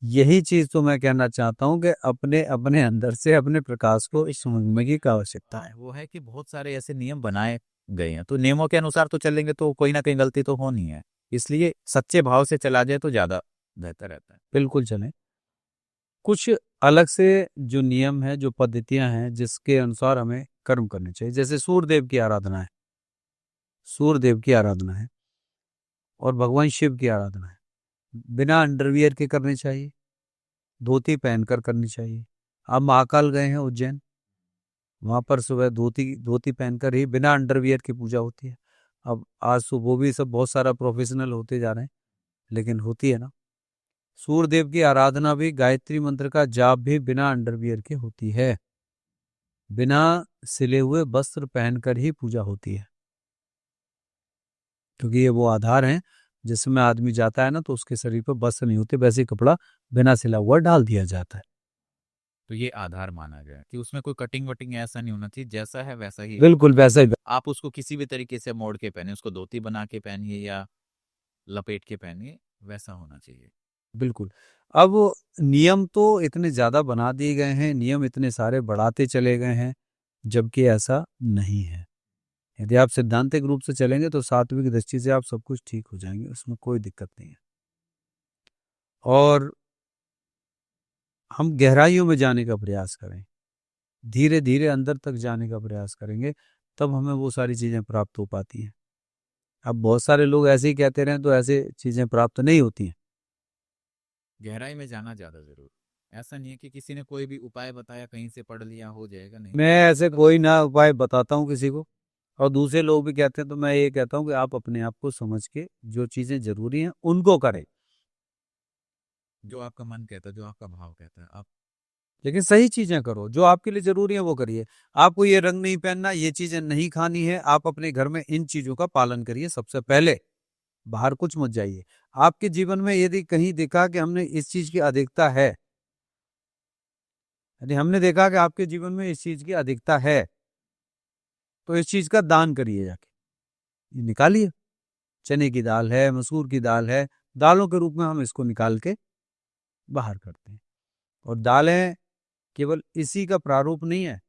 यही चीज तो मैं कहना चाहता हूँ कि अपने अपने अंदर से अपने प्रकाश को इस समझने की आवश्यकता है। वो है कि बहुत सारे ऐसे नियम बनाए गए हैं, तो नियमों के अनुसार तो चलेंगे तो कोई ना कहीं गलती तो होनी है। इसलिए सच्चे भाव से चला जाए तो ज्यादा बेहतर रहता है। बिल्कुल चलें। कुछ अलग से जो नियम है, जो पद्धतियां हैं जिसके अनुसार हमें कर्म करने चाहिए, जैसे सूर्यदेव की आराधना है, सूर्यदेव की आराधना है, और भगवान शिव की आराधना है। बिना अंडरवियर के करनी चाहिए, धोती पहनकर करनी चाहिए। आप महाकाल गए हैं उज्जैन, वहां पर सुबह धोती धोती पहनकर ही बिना अंडरवियर की पूजा होती है। अब आज तो वो भी सब बहुत सारा प्रोफेशनल होते जा रहे हैं, लेकिन होती है ना। सूर्यदेव की आराधना भी, गायत्री मंत्र का जाप भी बिना अंडरवियर के होती है। बिना सिले हुए वस्त्र पहनकर ही पूजा होती है, क्योंकि ये वो आधार हैं जिसमें आदमी जाता है ना तो उसके शरीर पर वस्त्र नहीं होते, वैसे ही कपड़ा बिना सिला हुआ डाल दिया जाता है। तो ये आधार माना गया कि उसमें कोई कटिंग वटिंग ऐसा नहीं होना चाहिए, जैसा है वैसा ही। बिल्कुल वैसा ही। आप उसको किसी भी तरीके से मोड़ के पहने, उसको धोती बना के पहनिए या लपेट के पहनिए, वैसा होना चाहिए। बिल्कुल। अब नियम तो इतने ज्यादा बना दिए गए हैं, नियम इतने सारे बढ़ाते चले गए हैं, जबकि ऐसा नहीं है। यदि आप सिद्धांतिक रूप से चलेंगे तो सात्विक दृष्टि से आप सब कुछ ठीक हो जाएंगे, उसमें कोई दिक्कत नहीं है। और हम गहराइयों में जाने का प्रयास करें, धीरे धीरे अंदर तक जाने का प्रयास करेंगे, तब हमें वो सारी चीजें प्राप्त हो पाती हैं। अब बहुत सारे लोग ऐसे ही कहते रहे तो ऐसे चीजें प्राप्त नहीं होती हैं। गहराई में जाना ज्यादा जरूर। ऐसा नहीं है कि किसी ने कोई भी उपाय बताया कहीं से पढ़ लिया हो जाएगा, नहीं। मैं ऐसे कोई ना उपाय बताता हूँ किसी को, और दूसरे लोग भी कहते हैं, तो मैं ये कहता हूँ कि आप अपने आप को समझ के जो चीजें जरूरी हैं उनको करें, जो आपका मन कहता है, जो आपका भाव कहता है, आप लेकिन सही चीजें करो, जो आपके लिए जरूरी है वो करिए। आपको ये रंग नहीं पहनना, ये चीजें नहीं खानी है, आप अपने घर में इन चीजों का पालन करिए सबसे पहले, बाहर कुछ मत जाइए। आपके जीवन में यदि कहीं देखा कि हमने इस चीज की अधिकता है, यदि हमने देखा कि आपके जीवन में इस चीज की अधिकता है, तो इस चीज का दान करिए जाके, ये निकालिए। चने की दाल है, मसूर की दाल है, दालों के रूप में हम इसको निकाल के बाहर करते हैं। और दालें केवल इसी का प्रारूप नहीं है,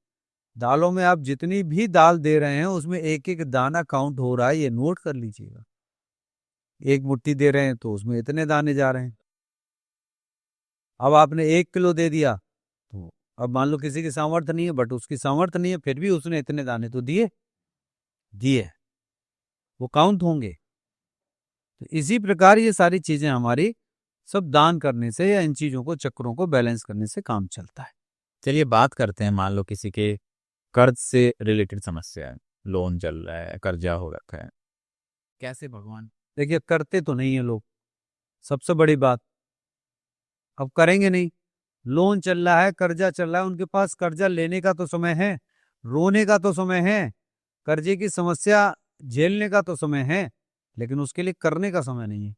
दालों में आप जितनी भी दाल दे रहे हैं उसमें एक एक दाना काउंट हो रहा है, ये नोट कर लीजिएगा। एक मुट्ठी दे रहे हैं तो उसमें इतने दाने जा रहे हैं। अब आपने 1 किलो दे दिया, तो अब मान लो किसी की सामर्थ्य नहीं है, बट उसकी सामर्थ्य नहीं है, फिर भी उसने इतने दाने तो दिए दिए, वो काउंट होंगे। तो इसी प्रकार ये सारी चीजें हमारी सब दान करने से या इन चीजों को, चक्रों को बैलेंस करने से काम चलता है। चलिए बात करते हैं, मान लो किसी के कर्ज से रिलेटेड समस्या है, लोन चल रहा है, कर्जा हो रखा है, कैसे भगवान। देखिए, करते तो नहीं है लोग, सबसे बड़ी बात। अब करेंगे नहीं, लोन चल रहा है, कर्जा चल रहा है, उनके पास कर्जा लेने का तो समय है, रोने का तो समय है, कर्जे की समस्या झेलने का तो समय है, लेकिन उसके लिए करने का समय नहीं है।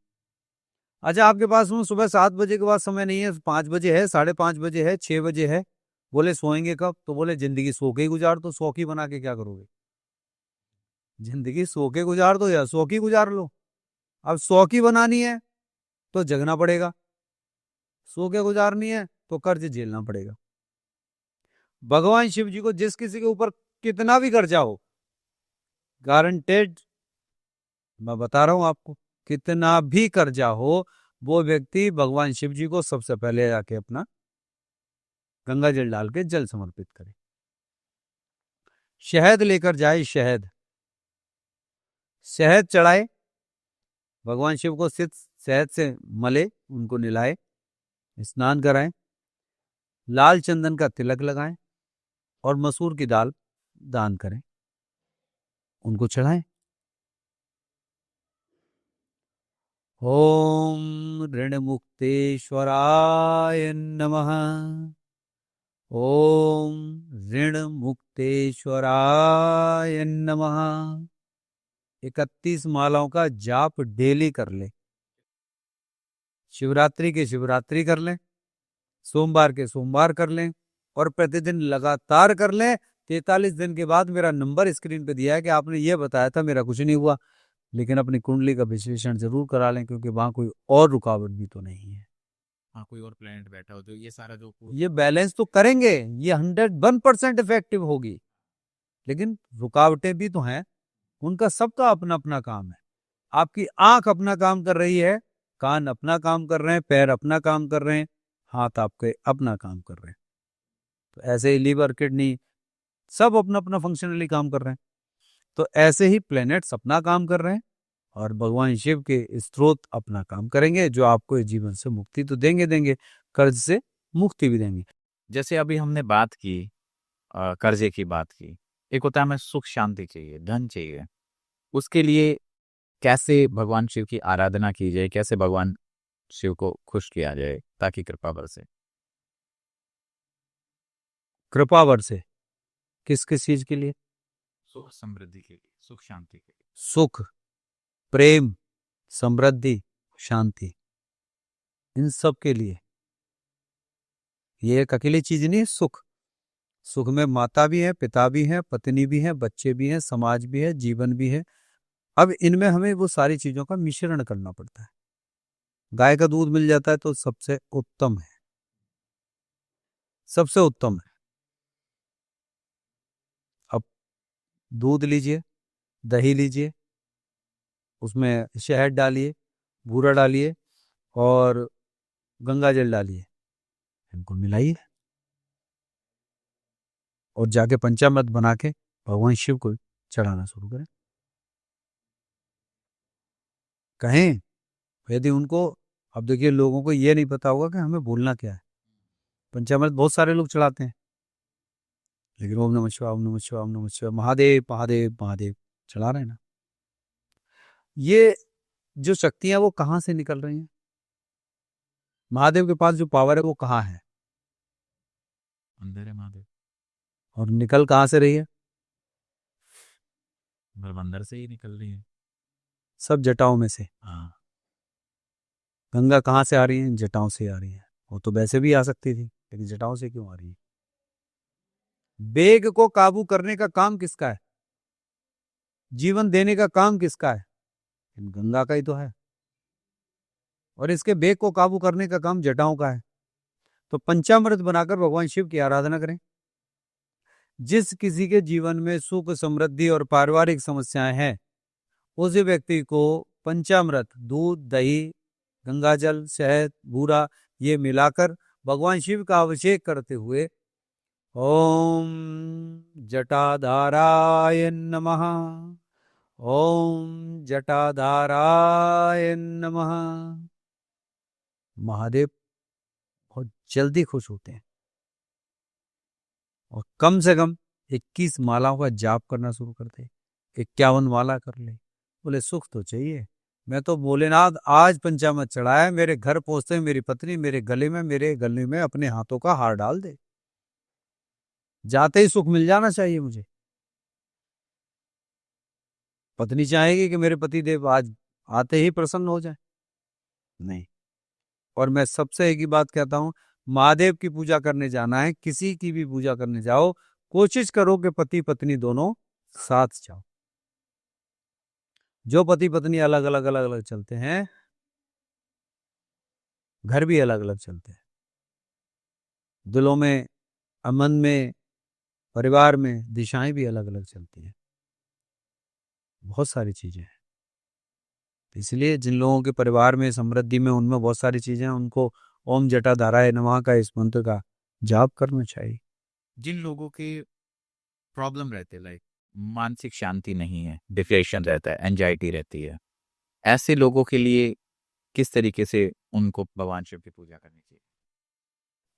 अच्छा, आपके पास में सुबह 7 बजे के बाद समय नहीं है, 5 बजे है, 5:30 बजे है, 6 बजे है, बोले सोएंगे कब? तो बोले जिंदगी सो के ही गुजार दो। सो की बना के क्या करोगे? जिंदगी सो के गुजार दो या सो की गुजार लो। अब सो की बनानी है तो जगना पड़ेगा, सो के गुजारनी है तो कर्ज झेलना पड़ेगा। भगवान शिव जी को जिस किसी के ऊपर कितना भी कर्जा हो, गारंटेड, मैं बता रहा हूं आपको, कितना भी कर्जा हो, वो व्यक्ति भगवान शिव जी को सबसे पहले जाके अपना गंगा जल डाल के जल समर्पित करे। शहद लेकर जाए, शहद शहद चढ़ाए, भगवान शिव को सिर्फ शहद से मले, उनको निलाए, स्नान कराएं, लाल चंदन का तिलक लगाएं और मसूर की दाल दान करें, उनको चढ़ाएं। ओम ऋण मुक्तेश्वराय नमः। ओम ऋण मुक्तेश्वराय नमः। 31 मालाओं का जाप डेली कर ले, शिवरात्रि के शिवरात्रि कर लें, सोमवार के सोमवार कर लें, और प्रतिदिन लगातार कर लें। 43 दिन के बाद मेरा नंबर स्क्रीन पे दिया है कि आपने ये बताया था, मेरा कुछ नहीं हुआ, लेकिन अपनी कुंडली का विश्लेषण जरूर करा लें, क्योंकि वहां कोई और रुकावट भी तो नहीं है। हाँ, कोई और प्लेनेट बैठा हो तो ये सारा जो ये बैलेंस तो करेंगे, ये 101% इफेक्टिव होगी, लेकिन रुकावटें भी तो हैं, उनका सबका अपना अपना काम है। आपकी आंख अपना काम कर रही है, कान अपना काम कर रहे हैं, पैर अपना काम कर रहे हैं, हाथ आपके अपना काम कर रहे हैं। तो ऐसे ही लीवर, किडनी सब अपना अपना फंक्शनली काम कर रहे हैं। तो ऐसे ही प्लैनेट्स अपना काम कर रहे हैं, और भगवान शिव के स्रोत अपना काम करेंगे, जो आपको इस जीवन से मुक्ति तो देंगे देंगे, कर्ज से मुक्ति भी देंगे। जैसे अभी हमने बात की, कर्जे की बात की, एक होता है हमें सुख शांति चाहिए, धन चाहिए, उसके लिए कैसे भगवान शिव की आराधना की जाए, कैसे भगवान शिव को खुश किया जाए ताकि कृपा बरसे। कृपा बरसे किस किस चीज के लिए? सुख समृद्धि के लिए, सुख शांति के लिए। सुख, प्रेम, समृद्धि, शांति, इन सब के लिए। ये एक अकेली चीज नहीं है सुख। सुख में माता भी है, पिता भी है, पत्नी भी है, बच्चे भी हैं, समाज भी है, जीवन भी है। अब इनमें हमें वो सारी चीजों का मिश्रण करना पड़ता है। गाय का दूध मिल जाता है तो सबसे उत्तम है, सबसे उत्तम है। अब दूध लीजिए, दही लीजिए, उसमें शहद डालिए, बूरा डालिए और गंगा जल डालिए, इनको मिलाइए और जाके पंचामृत बना के भगवान शिव को चढ़ाना शुरू करें। कहें यदि उनको, अब देखिए लोगों को ये नहीं पता होगा कि हमें बोलना क्या है। पंचामृत बहुत सारे लोग चढ़ाते हैं, लेकिन ओम नमः शिवाय, ओम नमः शिवाय, ओम नमः शिवाय, महादेव महादेव महादेव चढ़ा रहे हैं ना। ये जो शक्तियां वो कहां से निकल रही हैं? महादेव के पास जो पावर है वो कहाँ है? अंदर है महादेव। और निकल कहां से रही है? मतलब अंदर से ही निकल रही है। सब जटाओं में से। हाँ। गंगा कहाँ से आ रही है? जटाओं से आ रही है। वो तो वैसे भी आ सकती थी, लेकिन जटाओं से क्यों आ रही है? वेग को काबू करने का काम किसका है? जीवन देने का काम किसका है? गंगा का ही तो है। और इसके वेग को काबू करने का काम जटाओं का है। तो पंचामृत बनाकर भगवान शिव की आराधना करें। जिस किसी के जीवन में सुख, समृद्धि और पारिवारिक समस्याएं हैं, उस व्यक्ति को पंचामृत, दूध, दही, गंगाजल, शहद, बूरा ये मिलाकर भगवान शिव का अभिषेक करते हुए ओम जटाधाराय नमः, ओम जटाधाराय नमः। महादेव बहुत जल्दी खुश होते हैं। और कम से कम 21 मालाओं का जाप करना शुरू करते, 51 माला कर ले। बोले सुख तो चाहिए। मैं तो भोलेनाथ आज पंचामृत चढ़ाया, मेरे घर पहुंचते मेरी पत्नी मेरे गले में अपने हाथों का हार डाल दे। जाते ही सुख मिल जाना चाहिए मुझे। पत्नी चाहेगी कि मेरे पति देव आज आते ही प्रसन्न हो जाए? नहीं। और मैं सबसे एक ही बात कहता हूं, महादेव की पूजा करने जाना है, किसी की भी पूजा करने जाओ, कोशिश करो कि पति पत्नी दोनों साथ जाओ। जो पति पत्नी अलग अलग चलते हैं, घर भी अलग अलग चलते हैं। दिलों में, अमन में, परिवार में दिशाएं भी अलग अलग चलती हैं। बहुत सारी चीजें हैं। इसलिए जिन लोगों के परिवार में, समृद्धि में, उनमें बहुत सारी चीजें हैं, उनको ओम जटाधाराय नमः का, इस मंत्र का जाप करना चाहिए। जिन लोगों के प्रॉब्लम रहते, लाइक मानसिक शांति नहीं है, डिप्रेशन रहता है, एंजाइटी रहती है, ऐसे लोगों के लिए किस तरीके से उनको भगवान शिव की पूजा करनी चाहिए?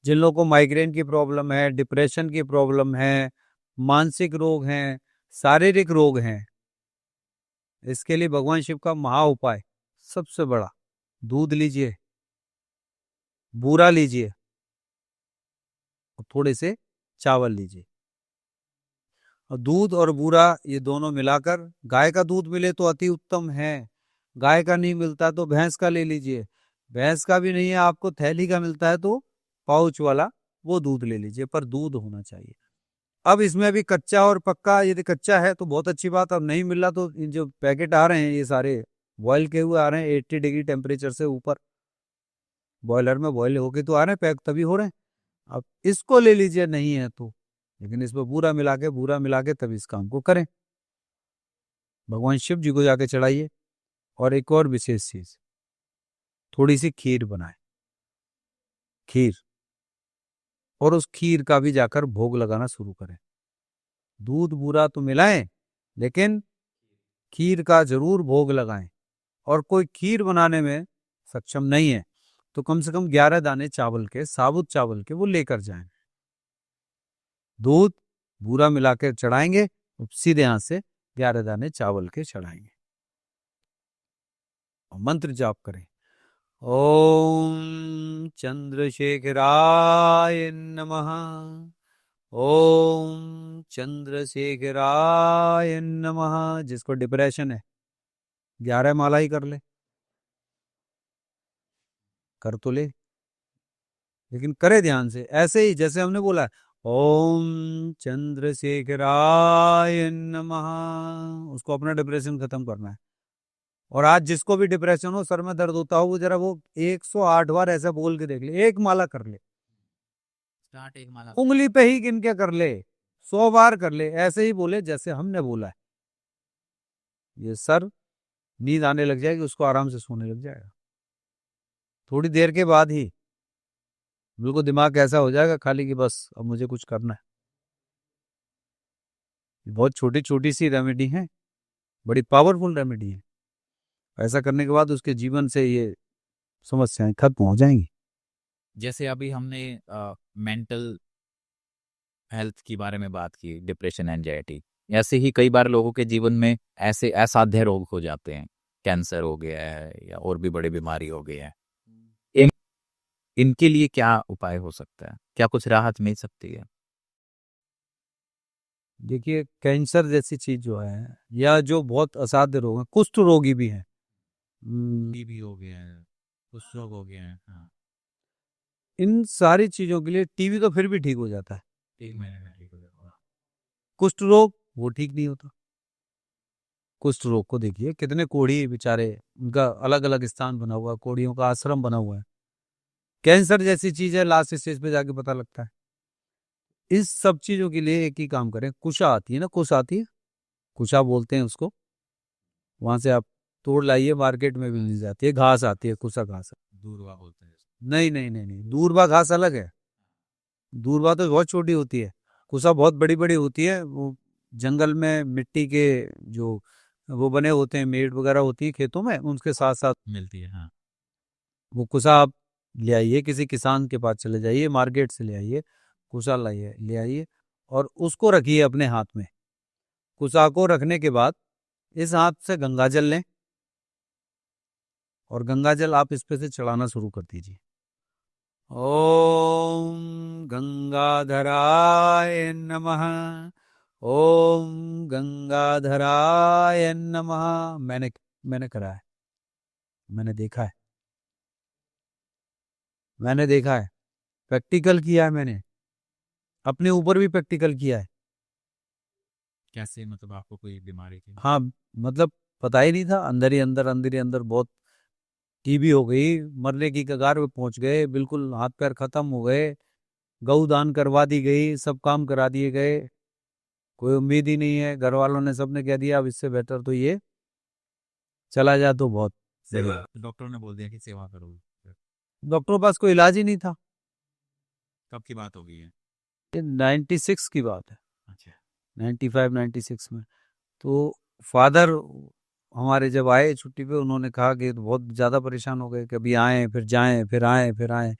जिन लोगों को माइग्रेन की प्रॉब्लम है, डिप्रेशन की प्रॉब्लम है, मानसिक रोग हैं, शारीरिक रोग हैं, इसके लिए भगवान शिव का महा उपाय सबसे बड़ा, दूध लीजिए, बूरा लीजिए और थोड़े से चावल लीजिए। और दूध और बूरा ये दोनों मिलाकर, गाय का दूध मिले तो अति उत्तम है, गाय का नहीं मिलता तो भैंस का ले लीजिए, भैंस का भी नहीं है आपको, थैली का मिलता है तो पाउच वाला वो दूध ले लीजिए, पर दूध होना चाहिए। अब इसमें भी कच्चा और पक्का, यदि कच्चा है तो बहुत अच्छी बात, अब नहीं मिल रहा तो जो पैकेट आ रहे हैं ये सारे बॉयल किए हुए आ रहे हैं, 80 डिग्री टेम्परेचर से ऊपर बॉयलर में बॉयल होके तो आ रहे हैं, पैक तभी हो रहे हैं। अब इसको ले लीजिए, नहीं है तो, लेकिन इसमें बूरा मिला के तब इस काम को करें। भगवान शिव जी को जाके चढ़ाइए। और एक और विशेष चीज, थोड़ी सी खीर बनाए, खीर, और उस खीर का भी जाकर भोग लगाना शुरू करें। दूध बूरा तो मिलाएं, लेकिन खीर का जरूर भोग लगाएं। और कोई खीर बनाने में सक्षम नहीं है तो कम से कम 11 दाने चावल के, साबुत चावल के वो लेकर जाएं। दूध बूरा मिलाकर चढ़ाएंगे, सीधे हाथ से 11 दाने चावल के चढ़ाएंगे और मंत्र जाप करें। ओम चंद्रशेखराय नमः। ओम चंद्रशेखराय नमः। जिसको डिप्रेशन है 11 माला ही कर ले, कर तो ले, लेकिन करे ध्यान से, ऐसे ही जैसे हमने बोला है, ओम चंद्रशेखराय नमः। उसको अपना डिप्रेशन खत्म करना है। और आज जिसको भी डिप्रेशन हो, सर में दर्द होता हो, वो जरा वो 108 बार ऐसा बोल के देख ले, एक माला कर ले, स्टार्ट एक माला। उंगली पे ही गिन के कर ले, 100 बार कर ले, ऐसे ही बोले जैसे हमने बोला है। ये सर नींद आने लग जाएगी, उसको आराम से सोने लग जाएगा। थोड़ी देर के बाद ही बिल्कुल दिमाग ऐसा हो जाएगा खाली कि बस अब मुझे कुछ करना है। बहुत छोटी छोटी सी रेमेडी है, बड़ी पावरफुल रेमेडी है। ऐसा करने के बाद उसके जीवन से ये समस्याएं खत्म हो जाएंगी। जैसे अभी हमने मेंटल हेल्थ के बारे में बात की, डिप्रेशन, एंजाइटी, ऐसे ही कई बार लोगों के जीवन में ऐसे असाध्य रोग हो जाते हैं। कैंसर हो गया है या और भी बड़ी बीमारी हो गई है। इन इनके लिए क्या उपाय हो सकता है? क्या कुछ राहत मिल सकती है? देखिए, कैंसर जैसी चीज जो है, या जो बहुत असाध्य रोग है, कुष्ठ रोगी भी है, टीबी हो गया है, कुछ रोग हो गया है। हाँ, इन सारी चीजों के लिए टीबी तो फिर भी ठीक हो जाता है, 1 महीने में ठीक हो जाएगा। कुष्ठ रोग वो ठीक नहीं होता। कुष्ठ रोग को देखिए, कितने कोढ़ी बेचारे, उनका अलग अलग स्थान बना हुआ है, कोढ़ियों का आश्रम बना हुआ है। कैंसर जैसी चीज है, लास्ट स्टेज पे जाके पता लगता है। इस सब चीजों के लिए एक ही काम करें, कुशा आती है ना, कुश आती है, कुशा बोलते हैं उसको, वहां से आप तोड़ लाइए, मार्केट में भी मिल जाती है, घास आती है, कुशा घास। दूरवा बोलते हैं इसको। नहीं नहीं नहीं नहीं, दूरबा घास अलग है। दूरबा तो बहुत छोटी होती है, कुशा बहुत बड़ी बड़ी होती है। वो जंगल में मिट्टी के जो वो बने होते हैं, मेड़ वगैरह होती है खेतों में, उनके साथ साथ मिलती है, हाँ। वो कुशा आप ले आइए, किसी किसान के पास चले जाइए, मार्केट से ले आइए, कुशा लाइए, ले आइए, और उसको रखिए अपने हाथ में। कुशा को रखने के बाद इस हाथ से गंगा जल लें, और गंगा जल आप इस पे से चढ़ाना शुरू कर दीजिए। ओम गंगाधराय नमः। ओम गंगाधराय नमः। मैंने करा है, मैंने देखा है, मैंने देखा है, प्रैक्टिकल किया है मैंने, अपने ऊपर भी प्रैक्टिकल किया है। कैसे, मतलब आपको कोई बीमारी थी? हाँ, मतलब पता ही नहीं था, अंदर ही अंदर, अंदर ही अंदर बहुत टीबी हो गई, मरने की कगार पे पहुंच गए, बिल्कुल हाथ पैर खत्म हो गए, गऊ दान करवा दी गई, सब काम करा दिए गए, कोई उम्मीद ही नहीं है। घर वालों ने सबने कह दिया अब इससे बेहतर तो ये चला जा तो बहुत सही है। डॉक्टर ने बोल दिया कि सेवा करो। डॉक्टरों के पास कोई इलाज ही नहीं था। कब की बात हो गई है? ये 96 की बात है, अच्छा। 95 96 में। तो फादर हमारे जब आए छुट्टी पे, उन्होंने कहा कि तो बहुत ज़्यादा परेशान हो गए, कभी आए फिर जाएं, फिर आए फिर आए,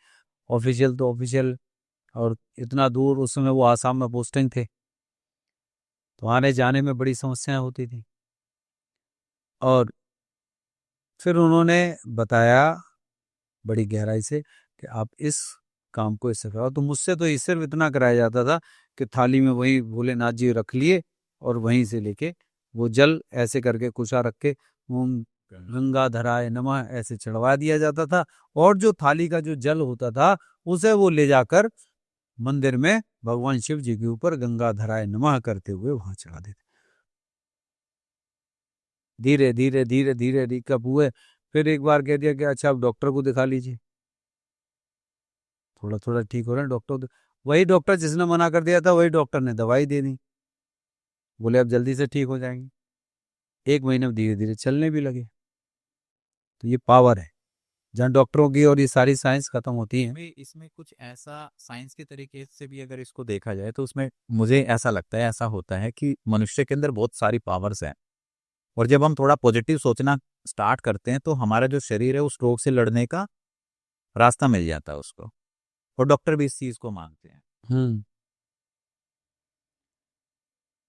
ऑफिशियल तो ऑफिशियल, और इतना दूर, उस समय वो आसाम में पोस्टिंग थे, तो आने जाने में बड़ी समस्याएं होती थी। और फिर उन्होंने बताया बड़ी गहराई से कि आप इस काम को इससे कराओ। तो मुझसे तो ये सिर्फ इतना कराया जाता था कि थाली में वही भोलेनाथ जी रख लिए, और वहीं से लेके वो जल ऐसे करके कुशा रख के ओम गंगाधराय नमः ऐसे चढ़वा दिया जाता था, और जो थाली का जो जल होता था उसे वो ले जाकर मंदिर में भगवान शिव जी के ऊपर गंगाधराय नमः करते हुए वहां चढ़ा देते। धीरे धीरे धीरे धीरे रिकअप हुए। फिर एक बार कह दिया कि अच्छा आप डॉक्टर को दिखा लीजिए, थोड़ा थोड़ा ठीक हो रहा है डॉक्टर। वही डॉक्टर जिसने मना कर दिया था, वही डॉक्टर ने दवाई दे दी, बोले अब जल्दी से ठीक हो जाएंगे। 1 महीने में धीरे धीरे चलने भी लगे। तो ये पावर है, जहाँ डॉक्टरों की और ये सारी साइंस खत्म होती है। इसमें कुछ ऐसा साइंस के तरीके से भी अगर इसको देखा जाए तो उसमें मुझे ऐसा लगता है, ऐसा होता है कि मनुष्य के अंदर बहुत सारी पावर्स हैं, और जब हम थोड़ा पॉजिटिव सोचना स्टार्ट करते हैं तो हमारा जो शरीर है उस रोग से लड़ने का रास्ता मिल जाता है उसको। और डॉक्टर भी इस चीज को मानते हैं। हम्म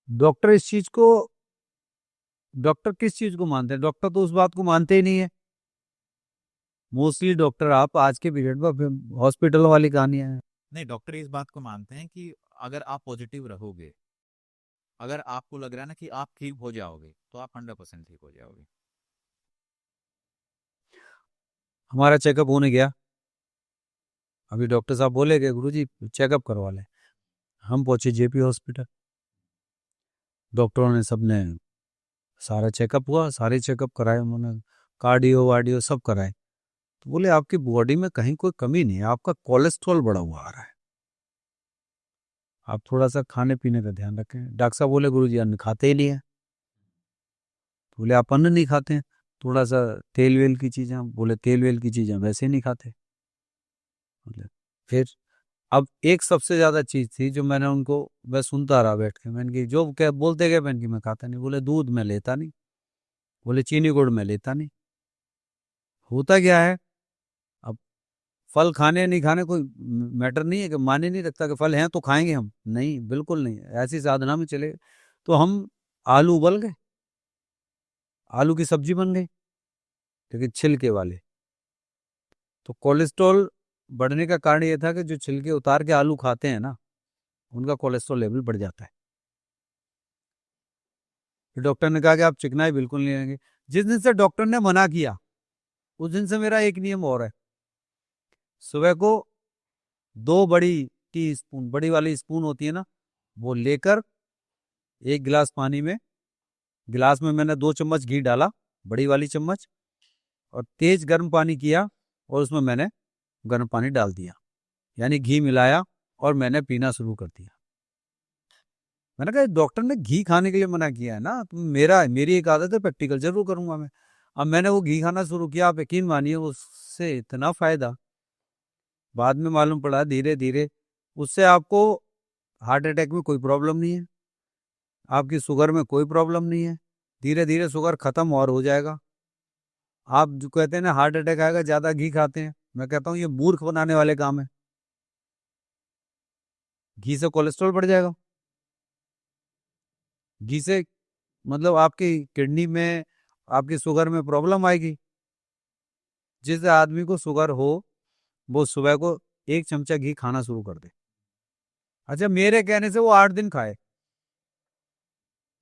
डॉक्टर इस चीज को, डॉक्टर किस चीज को मानते हैं? डॉक्टर तो उस बात को मानते ही नहीं है मोस्टली डॉक्टर आप आज के पीरियड में हॉस्पिटल वाली कहानियां हैं। नहीं, डॉक्टर इस बात को मानते हैं कि अगर आप पॉजिटिव रहोगे, अगर आपको लग रहा है ना कि आप ठीक हो जाओगे, तो आप 100% ठीक हो जाओगे। हमारा चेकअप होने गया, अभी डॉक्टर साहब बोले कि गुरुजी चेकअप करवा लें। हम पहुंचे जेपी हॉस्पिटल, डॉक्टरों ने सबने सारा चेकअप हुआ, सारे चेकअप कराए उन्होंने, कार्डियो वार्डियो सब कराए। तो बोले आपकी बॉडी में कहीं कोई कमी नहीं है, आपका कोलेस्ट्रॉल बढ़ा हुआ आ रहा है, आप थोड़ा सा खाने पीने का ध्यान रखें। डॉक्टर साहब बोले गुरुजी अन्न खाते ही नहीं है। बोले आप अन्न नहीं खाते हैं, थोड़ा सा तेल वेल की चीजें, बोले तेल वेल की चीजें वैसे नहीं खाते। बोले फिर अब एक सबसे ज्यादा चीज थी जो मैंने उनको, मैं सुनता रहा बैठ के, मैंने की जो क्या बोलते गए, मैंने की मैं खाता नहीं। बोले दूध में लेता नहीं, बोले चीनी गुड़ में लेता नहीं। होता क्या है, अब फल खाने नहीं खाने कोई मैटर नहीं है कि माने नहीं रखता कि फल हैं तो खाएंगे हम, नहीं बिल्कुल नहीं, ऐसी साधना में चले। तो हम आलू उबल गए, आलू की सब्जी बन गई, लेकिन छिलके वाले। तो कोलेस्ट्रॉल बढ़ने का कारण यह था कि जो छिलके उतार के आलू खाते हैं ना, उनका कोलेस्ट्रॉल लेवल बढ़ जाता है। फिर डॉक्टर ने कहा कि आप चिकनाई बिल्कुल नहीं लेंगे। जिस दिन से डॉक्टर ने मना किया, उस दिन से मेरा एक नियम और है, सुबह को 2 बड़ी टी स्पून, बड़ी वाली स्पून होती है ना, वो लेकर 1 गिलास पानी में, गिलास में मैंने 2 चम्मच घी डाला, बड़ी वाली चम्मच, और तेज गर्म पानी किया, और उसमें मैंने गर्म पानी डाल दिया, यानी घी मिलाया, और मैंने पीना शुरू कर दिया। मैंने कहा डॉक्टर ने घी खाने के लिए मना किया है ना, तो मेरी एक आदत है, प्रैक्टिकल जरूर करूंगा मैं। अब मैंने वो घी खाना शुरू किया, आप यकीन मानिए उससे इतना फायदा, बाद में मालूम पड़ा धीरे धीरे, उससे आपको हार्ट अटैक में कोई प्रॉब्लम नहीं है, आपकी शुगर में कोई प्रॉब्लम नहीं है, धीरे धीरे शुगर खत्म और हो जाएगा। आप जो कहते हैं ना हार्ट अटैक आएगा ज्यादा घी खाते हैं, मैं कहता हूँ ये मूर्ख बनाने वाले काम है। घी से कोलेस्ट्रॉल बढ़ जाएगा, घी से मतलब आपकी किडनी में, आपकी शुगर में प्रॉब्लम आएगी। जिस आदमी को शुगर हो, वो सुबह को 1 चमचा घी खाना शुरू कर दे। अच्छा, मेरे कहने से वो 8 दिन खाए,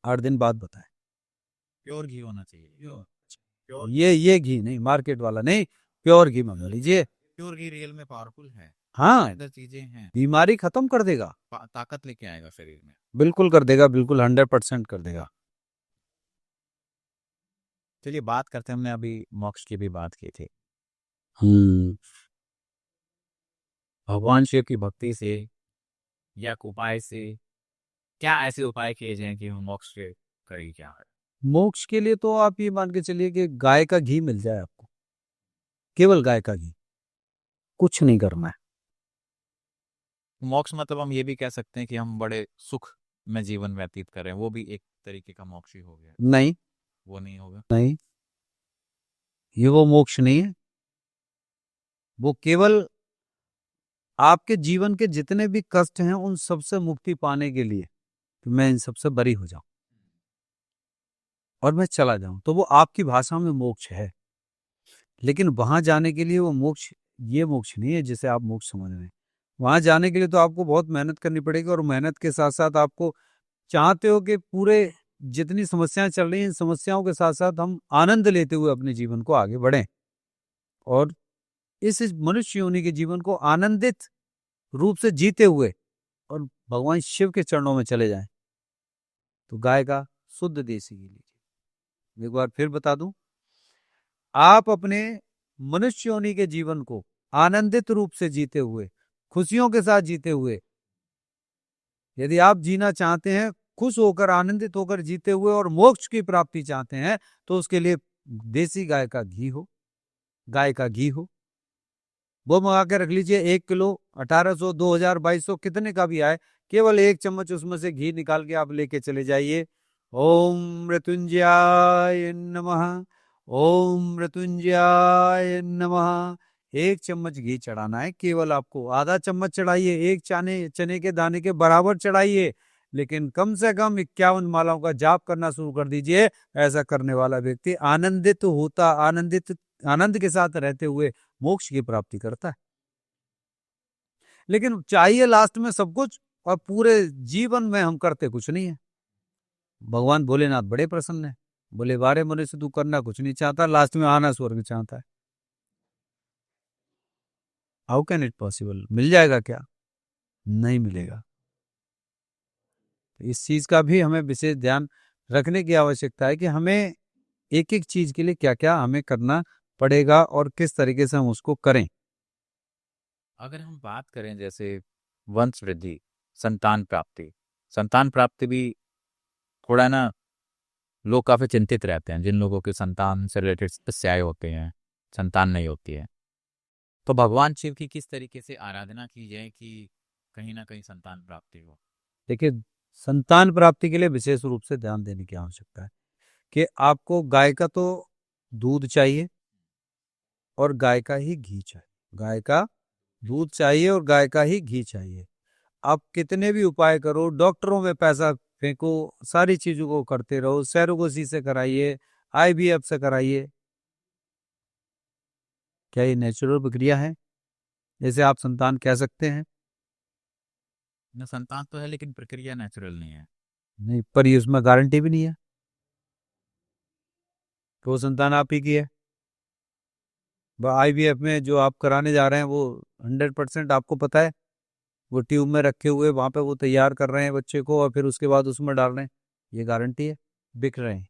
8 दिन बाद बताए। प्योर घी होना चाहिए। ये घी नहीं, मार्केट वाला नहीं, प्योर घी मंगा लीजिए। प्योर घी रियल में पावरफुल है, हाँ, इधर चीजें हैं, बीमारी खत्म कर देगा, ताकत लेके आएगा शरीर में। बिल्कुल कर देगा, बिल्कुल 100% कर देगा। चलिए बात करते हैं, हमने अभी मोक्ष की भी बात की थी। भगवान शिव की भक्ति से या उपाय से क्या ऐसे उपाय किए जाएं कि हम मोक्ष के करीब क्या है? मोक्ष के लिए तो आप ये मान के चलिए कि गाय का घी मिल जाए आपको, केवल गाय का घी, कुछ नहीं करना है। मोक्ष मतलब हम ये भी कह सकते हैं कि हम बड़े सुख में जीवन व्यतीत करें, वो भी एक तरीके का मोक्ष ही हो गया। नहीं, वो नहीं होगा। नहीं, ये वो मोक्ष नहीं है, वो केवल आपके जीवन के जितने भी कष्ट हैं उन सबसे मुक्ति पाने के लिए, कि मैं इन सबसे बरी हो जाऊं और मैं चला जाऊं, तो वो आपकी भाषा में मोक्ष है। लेकिन वहां जाने के लिए वो मोक्ष, ये मोक्ष नहीं है जिसे आप मोक्ष समझ रहे हैं। वहां जाने के लिए तो आपको बहुत मेहनत करनी पड़ेगी, और मेहनत के साथ साथ आपको चाहते हो कि पूरे जितनी समस्याएं चल रही हैं, इन समस्याओं के साथ साथ हम आनंद लेते हुए अपने जीवन को आगे बढ़ें, और इस मनुष्य योनि के जीवन को आनंदित रूप से जीते हुए और भगवान शिव के चरणों में चले जाएं। तो गाय का शुद्ध देसी घी लीजिए। एक बार फिर बता दूं, आप अपने मनुष्य योनि के जीवन को आनंदित रूप से जीते हुए, खुशियों के साथ जीते हुए, यदि आप जीना चाहते हैं खुश होकर, आनंदित होकर जीते हुए, और मोक्ष की प्राप्ति चाहते हैं, तो उसके लिए देसी गाय का घी हो, गाय का घी हो, वो मंगा के रख लीजिए। 1 किलो 1800, 2000, 2200 कितने का भी आए, केवल 1 चम्मच उसमें से घी निकाल के आप लेके चले जाइए। ओम मृत्युंजयाय नमः, ओम मृत्युंजयाय नमः। 1 चम्मच घी चढ़ाना है, केवल आपको आधा चम्मच चढ़ाइए, 1 चने के दाने के बराबर चढ़ाइए, लेकिन कम से कम 51 मालाओं का जाप करना शुरू कर दीजिए। ऐसा करने वाला व्यक्ति आनंदित होता, आनंदित आनंद के साथ रहते हुए मोक्ष की प्राप्ति करता है। लेकिन चाहिए लास्ट में सब कुछ और पूरे जीवन में हम करते कुछ नहीं है। भगवान भोलेनाथ बड़े प्रसन्न है, बोले बारे मनुष्य तू करना कुछ नहीं चाहता, लास्ट में आना स्वर्ग चाहता है। How can it possible? मिल जाएगा क्या? नहीं मिलेगा। तो इस चीज का भी हमें विशेष ध्यान रखने की आवश्यकता है कि हमें एक एक चीज के लिए क्या क्या हमें करना पड़ेगा और किस तरीके से हम उसको करें। अगर हम बात करें जैसे वंश वृद्धि, संतान प्राप्ति भी थोड़ा ना लोग काफी चिंतित रहते हैं। जिन लोगों के संतान से रिलेटेड समस्याएं होती हैं, संतान नहीं होती है, तो भगवान शिव की किस तरीके से आराधना की जाए कि कहीं ना कहीं संतान प्राप्ति हो? देखिए, संतान प्राप्ति के लिए विशेष रूप से ध्यान देने की आवश्यकता है कि आपको गाय का तो दूध चाहिए और गाय का ही घी चाहिए। गाय का दूध चाहिए और गाय का ही घी चाहिए। आप कितने भी उपाय करो, डॉक्टरों में पैसा फेंको, सारी चीजों को करते रहो, सैरोगेसी से कराइए, आईवीएफ से कराइए, क्या ये नेचुरल प्रक्रिया है? जैसे आप संतान कह सकते हैं? न, संतान तो है लेकिन प्रक्रिया नेचुरल नहीं है। नहीं, पर ये उसमें गारंटी भी नहीं है कि वो संतान आप ही की है। आईवीएफ में जो आप कराने जा रहे हैं वो 100% आपको पता है, वो ट्यूब में रखे हुए वहां पे वो तैयार कर रहे हैं बच्चे को और फिर उसके बाद उसमें डाल रहे हैं, ये गारंटी है? बिक रहे हैं,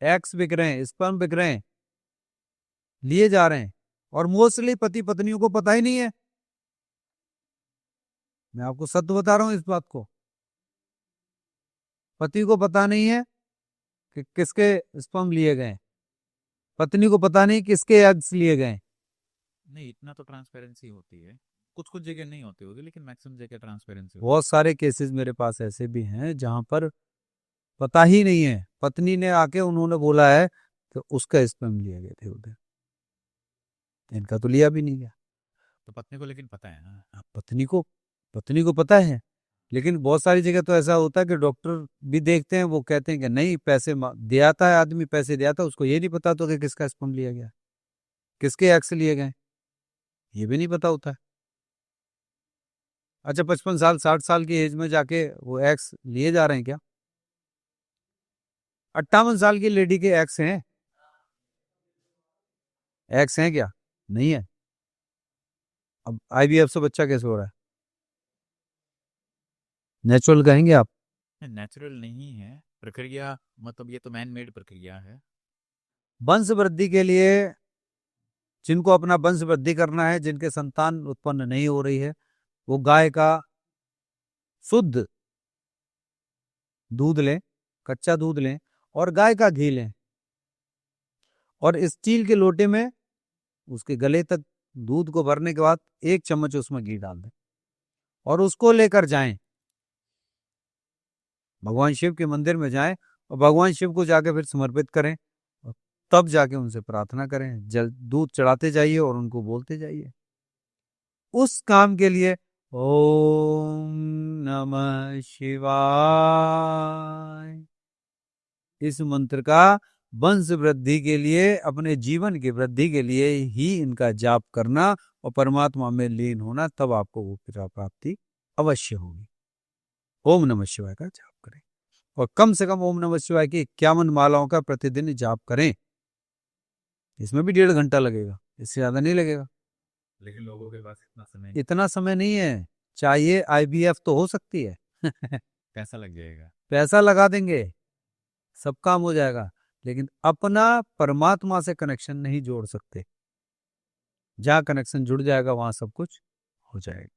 एग्स बिक रहे हैं, स्पर्म बिक रहे हैं, लिए जा रहे हैं, और मोस्टली पति पत्नियों को पता ही नहीं है। मैं आपको सत्य बता रहा हूं इस बात को। पति को पता नहीं है कि किसके स्पर्म लिए गए, पत्नी को पता नहीं किसके एग्स लिए गए। नहीं, इतना तो ट्रांसपेरेंसी होती है, कुछ कुछ जगह नहीं होती होगी लेकिन मैक्सिमम जगह ट्रांसपेरेंसी होती बहुत सारे केसेस मेरे पास ऐसे भी हैं जहां पर पता ही नहीं है, पत्नी ने आके उन्होंने बोला है तो उसका स्पर्म लिए गए थे उधर, इनका तो लिया भी नहीं गया। है। तो पत्नी को लेकिन पता है ना। अब पत्नी को पता है, लेकिन बहुत सारी जगह तो ऐसा होता है कि डॉक्टर भी देखते हैं, वो कहते हैं कि नहीं पैसे दे आता है आदमी, पैसे दे आता है, उसको ये नहीं पता तो कि किसका स्पर्म लिया गया, किसके एग्स लिए गए, ये भी नहीं पता होता है। अच्छा, 55 साल 60 साल की एज में जाके वो एग्स लिए जा रहे हैं क्या? 58 साल की लेडी के एग्स हैं? एग्स हैं क्या? नहीं है। अब आईवीएफ से बच्चा कैसे हो रहा है? नेचुरल कहेंगे आप? नेचुरल नहीं है प्रक्रिया, मतलब ये तो मैन मेड प्रक्रिया है। वंश वृद्धि के लिए जिनको अपना वंश वृद्धि करना है, जिनके संतान उत्पन्न नहीं हो रही है, वो गाय का शुद्ध दूध लें, कच्चा दूध लें और गाय का घी लें और स्टील के लोटे में उसके गले तक दूध को भरने के बाद 1 चम्मच उसमें घी डाल दें और उसको लेकर जाएं, भगवान शिव के मंदिर में जाएं और भगवान शिव को जाके फिर समर्पित करें और तब जाके उनसे प्रार्थना करें। जल दूध चढ़ाते जाइए और उनको बोलते जाइए। उस काम के लिए ओम नमः शिवाय इस मंत्र का वंश वृद्धि के लिए, अपने जीवन की वृद्धि के लिए ही इनका जाप करना और परमात्मा में लीन होना, तब आपको वो प्राप्ति अवश्य होगी। ओम नमः शिवाय का जाप करें और कम से कम ओम नमः शिवाय की 51 मालाओं का प्रतिदिन जाप करें। इसमें भी 1.5 घंटा लगेगा, इससे ज्यादा नहीं लगेगा। लेकिन लोगों के पास इतना समय नहीं है। चाहिए आईवीएफ तो हो सकती है पैसा लग जाएगा। पैसा लगा देंगे, सब काम हो जाएगा, लेकिन अपना परमात्मा से कनेक्शन नहीं जोड़ सकते। जहां कनेक्शन जुड़ जाएगा वहां सब कुछ हो जाएगा।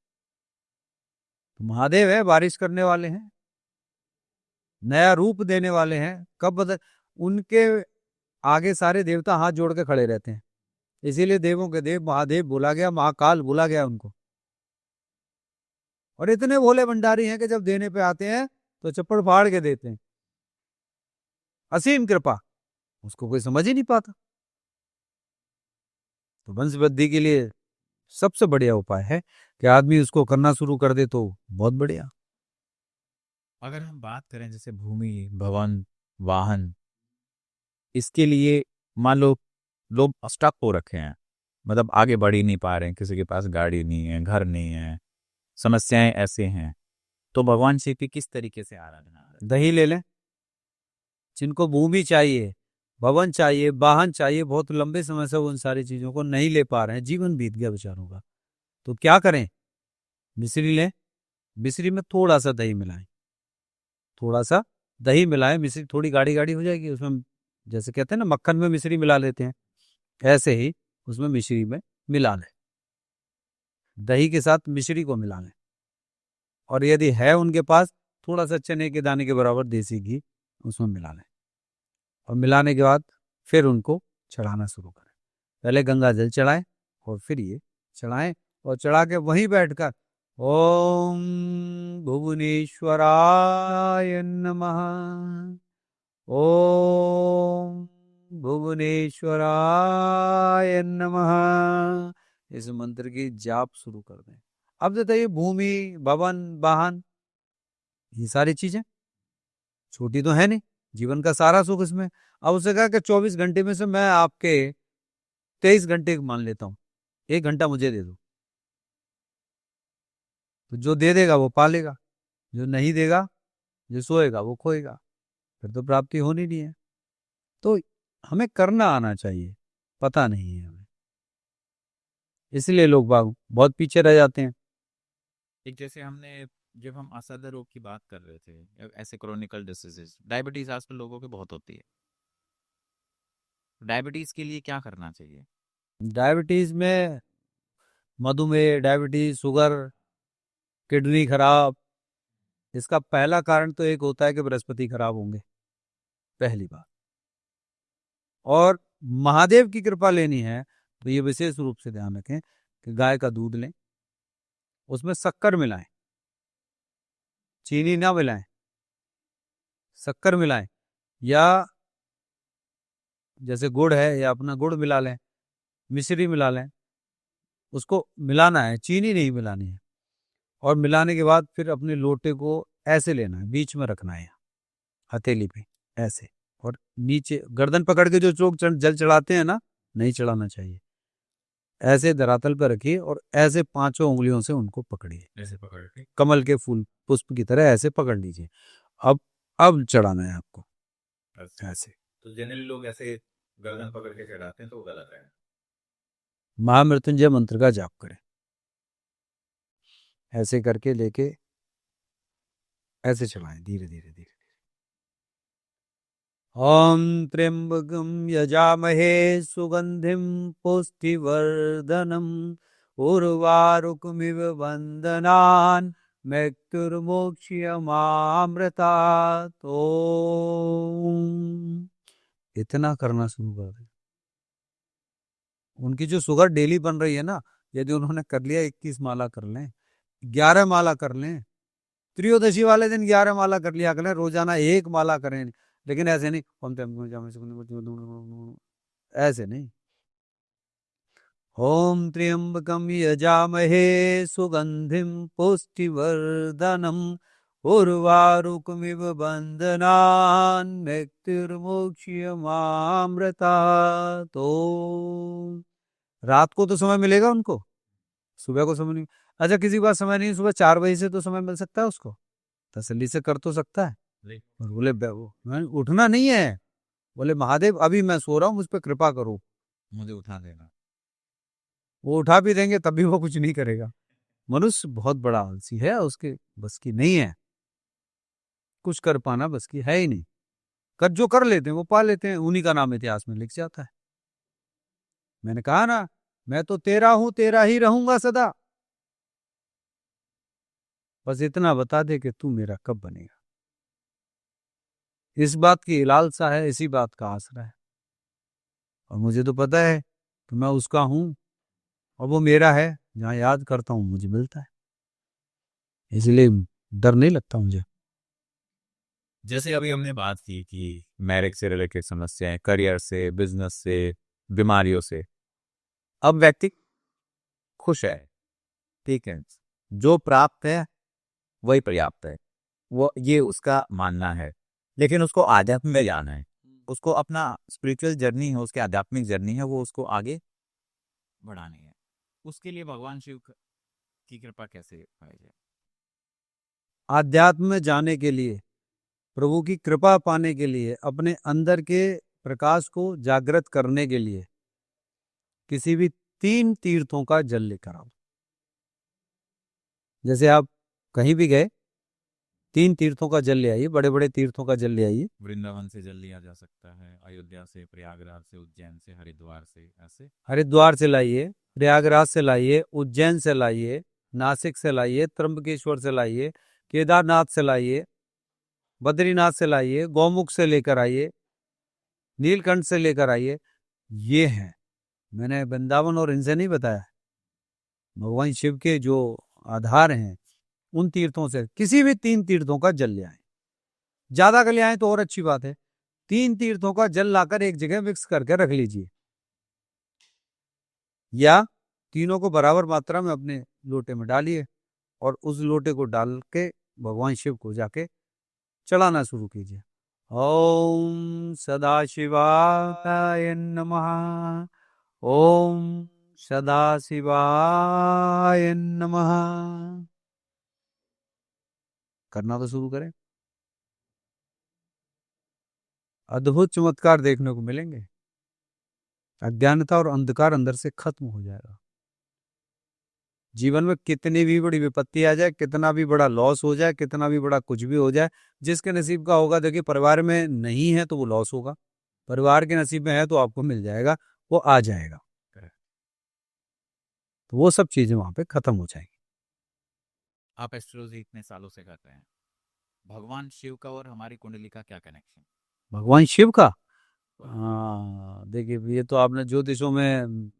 तो महादेव है, बारिश करने वाले हैं, नया रूप देने वाले हैं। कब बदल, उनके आगे सारे देवता हाथ जोड़ के खड़े रहते हैं, इसीलिए देवों के देव महादेव बोला गया, महाकाल बोला गया उनको। और इतने भोले भंडारी हैं कि जब देने पे आते हैं तो चप्पड़ फाड़ के देते हैं। असीम कृपा, उसको कोई समझ ही नहीं पाता। तो वंश वृद्धि के लिए सबसे बढ़िया उपाय है कि आदमी उसको करना शुरू कर दे, तो बहुत बढ़िया। अगर हम बात करें जैसे भूमि, भवन, वाहन, इसके लिए मान लो लोग स्टक हो रखे हैं, मतलब आगे बढ़ ही नहीं पा रहे हैं, किसी के पास गाड़ी नहीं है, घर नहीं है, समस्याएं ऐसे हैं, तो भगवान शिव की किस तरीके से आराधना? दही ले लें। जिनको भूमि चाहिए, भवन चाहिए, वाहन चाहिए, बहुत लंबे समय से वो उन सारी चीजों को नहीं ले पा रहे हैं, जीवन बीत गया बेचारों का, तो क्या करें? मिश्री लें। मिश्री में थोड़ा सा दही मिलाएं, थोड़ा सा दही मिलाएं, मिश्री थोड़ी गाढ़ी गाढ़ी हो जाएगी, उसमें जैसे कहते हैं ना मक्खन में मिश्री मिला लेते हैं, ऐसे ही उसमें मिश्री में मिला लें, दही के साथ मिश्री को मिला लें। और यदि है उनके पास, थोड़ा सा चने के दाने के बराबर देसी घी उसमें मिला लें, और मिलाने के बाद फिर उनको चढ़ाना शुरू करें। पहले गंगा जल चढ़ाएं और फिर ये चढ़ाएं, और चढ़ा के वहीं बैठकर ओम भुवनेश्वराय नमः, ओम भुवनेश्वराय नमः, इस मंत्र की जाप शुरू कर दें। अब बताइए, भूमि, भवन, वाहन, ये सारी चीजें छोटी तो है नहीं, जीवन का सारा सुख इसमें। अब उसे कहा कि 24 घंटे में से मैं आपके 23 घंटे मान लेता हूं, 1 घंटा मुझे दे दो, तो जो दे देगा वो पालेगा, जो नहीं देगा, जो सोएगा वो खोएगा, फिर तो प्राप्ति होनी नहीं है। तो हमें करना आना चाहिए, पता नहीं है हमें, इसलिए लोग बाग बहुत पीछे रह जाते हैं। एक जैसे हमने जब हम असाध्य रोग की बात कर रहे थे, ऐसे क्रोनिकल डिसीजेस, डायबिटीज आजकल लोगों के बहुत होती है, डायबिटीज के लिए क्या करना चाहिए? डायबिटीज में मधुमेह, डायबिटीज, शुगर, किडनी खराब, इसका पहला कारण तो एक होता है कि बृहस्पति खराब होंगे, पहली बात। और महादेव की कृपा लेनी है तो ये विशेष रूप से ध्यान रखें कि गाय का दूध लें, उसमें शक्कर मिलाएं, चीनी ना मिलाएं, शक्कर मिलाएं, या जैसे गुड़ है या अपना गुड़ मिला लें, मिश्री मिला लें, उसको मिलाना है, चीनी नहीं मिलानी है। और मिलाने के बाद फिर अपने लोटे को ऐसे लेना है, बीच में रखना है हथेली पे ऐसे, और नीचे गर्दन पकड़ के जो लोग जल चढ़ाते हैं ना, नहीं चढ़ाना चाहिए, ऐसे धरातल पर रखिए और ऐसे 5 उंगलियों से उनको पकड़िए, ऐसे पकड़ के कमल के फूल पुष्प की तरह ऐसे पकड़ लीजिए। अब चढ़ाना है आपको ऐसे। तो जनरली लोग ऐसे गर्दन पकड़ के चढ़ाते हैं, तो वो गलत है। महामृत्युंजय मंत्र का जाप करें, ऐसे करके लेके ऐसे चढ़ाएं, धीरे धीरे धीरे। ओम त्र्यंबकं यजामहे सुगंधिं पुष्टिवर्धनम् उर्वारुकमिव वंदनान् मृत्युर्मोक्ष्यमामृतात्। ओम, इतना करना शुरू कर दें। उनकी जो शुगर डेली बन रही है ना, यदि उन्होंने कर लिया 21 माला कर लें, 11 माला कर लें, त्रयोदशी वाले दिन 11 माला कर लिया करें, रोजाना 1 माला करें, लेकिन ऐसे नहीं ऐसे नहीं। ओम त्र्यंबकं यजामहे सुगंधिं पुष्टिवर्धनम् उर्वारुकमिव बंधनान् मृत्युर्मोक्ष्यमामृतात्। ओम, रात को तो समय मिलेगा उनको, सुबह को समय नहीं। अच्छा, किसी के पास समय नहीं, सुबह 4 बजे से तो समय मिल सकता है उसको, तसल्ली से कर तो सकता है। और बोले उठना नहीं है, बोले महादेव अभी मैं सो रहा हूं, मुझ पर कृपा करो, मुझे उठा देना। वो उठा भी देंगे तब भी वो कुछ नहीं करेगा। मनुष्य बहुत बड़ा आलसी है, उसके बस की नहीं है, कुछ कर पाना बस की है ही नहीं। कर जो कर लेते हैं वो पा लेते हैं, उन्हीं का नाम इतिहास में लिख जाता है। मैंने कहा ना, मैं तो तेरा हूं, तेरा ही रहूंगा सदा, बस इतना बता दे कि तू मेरा कब बनेगा। इस बात की लालसा है, इसी बात का आसरा है, और मुझे तो पता है कि मैं उसका हूं और वो मेरा है, जहां याद करता हूं मुझे मिलता है, इसलिए डर नहीं लगता मुझे। जैसे अभी हमने बात की कि मैरिज से रिलेटेड समस्याएं, करियर से, बिजनेस से, बीमारियों से, अब व्यक्ति खुश है, ठीक है, जो प्राप्त है वही पर्याप्त है, वो ये उसका मानना है, लेकिन उसको आध्यात्म में जाना है। उसको अपना स्पिरिचुअल जर्नी है, उसके आध्यात्मिक जर्नी है, वो उसको आगे बढ़ानी है। उसके लिए भगवान शिव की कृपा कैसे पाई जाए? आध्यात्म में जाने के लिए, प्रभु की कृपा पाने के लिए, अपने अंदर के प्रकाश को जागृत करने के लिए किसी भी 3 तीर्थों का जल लेकर आओ। जैसे आप कहीं भी गए, 3 तीर्थों का जल ले आइए, बड़े बड़े तीर्थों का जल ले आइए। वृंदावन से जल लिया जा सकता है, अयोध्या से, प्रयागराज से, उज्जैन से, हरिद्वार से, ऐसे। हरिद्वार से लाइए, प्रयागराज से लाइए, उज्जैन से लाइए, नासिक से लाइए, त्र्यंबकेश्वर से लाइए, केदारनाथ से लाइए, बद्रीनाथ से लाइए, गौमुख से लेकर आइए, नीलकंठ से लेकर आइए। ये है, मैंने वृंदावन और इनसे नहीं बताया, भगवान शिव के जो आधार हैं उन तीर्थों से किसी भी 3 तीर्थों का जल ले आए। ज्यादा कर ले आए तो और अच्छी बात है। 3 तीर्थों का जल लाकर एक जगह मिक्स करके रख लीजिए, या तीनों को बराबर मात्रा में अपने लोटे में डालिए और उस लोटे को डाल के भगवान शिव को जाके चढ़ाना शुरू कीजिए। ओम सदाशिवाय नमः, ओम सदाशिवाय नमः करना तो शुरू करें, अद्भुत चमत्कार देखने को मिलेंगे। अज्ञानता और अंधकार अंदर से खत्म हो जाएगा। जीवन में कितनी भी बड़ी विपत्ति आ जाए, कितना भी बड़ा लॉस हो जाए, कितना भी बड़ा कुछ भी हो जाए, जिसके नसीब का होगा, देखिए परिवार में नहीं है तो वो लॉस होगा, परिवार के नसीब में है तो आपको मिल जाएगा, वो आ जाएगा, तो वो सब चीजें वहां पे खत्म हो जाएंगी। आप एस्ट्रोलॉजी इतने सालों से कर रहे हैं, भगवान शिव का और हमारी कुंडली का क्या कनेक्शन? भगवान शिव का, हाँ देखिए, ये तो आपने ज्योतिषों में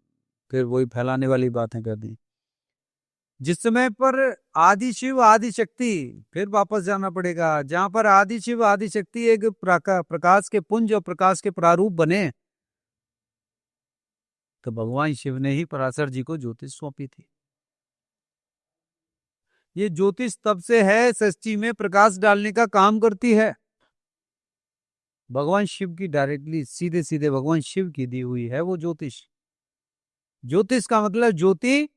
फिर वही फैलाने वाली बातें कर दी। जिस समय पर आदि शिव आदि शक्ति, फिर वापस जाना पड़ेगा, जहां पर आदि शिव आदि शक्ति एक प्रकाश के पुंज और प्रकाश के प्रारूप बने, तो भगवान शिव ने ही पराशर जी को ज्योतिष सौंपी थी। ये ज्योतिष तब से है, सृष्टि में प्रकाश डालने का काम करती है। भगवान शिव की डायरेक्टली सीधे सीधे भगवान शिव की दी हुई है वो ज्योतिष। ज्योतिष का मतलब ज्योति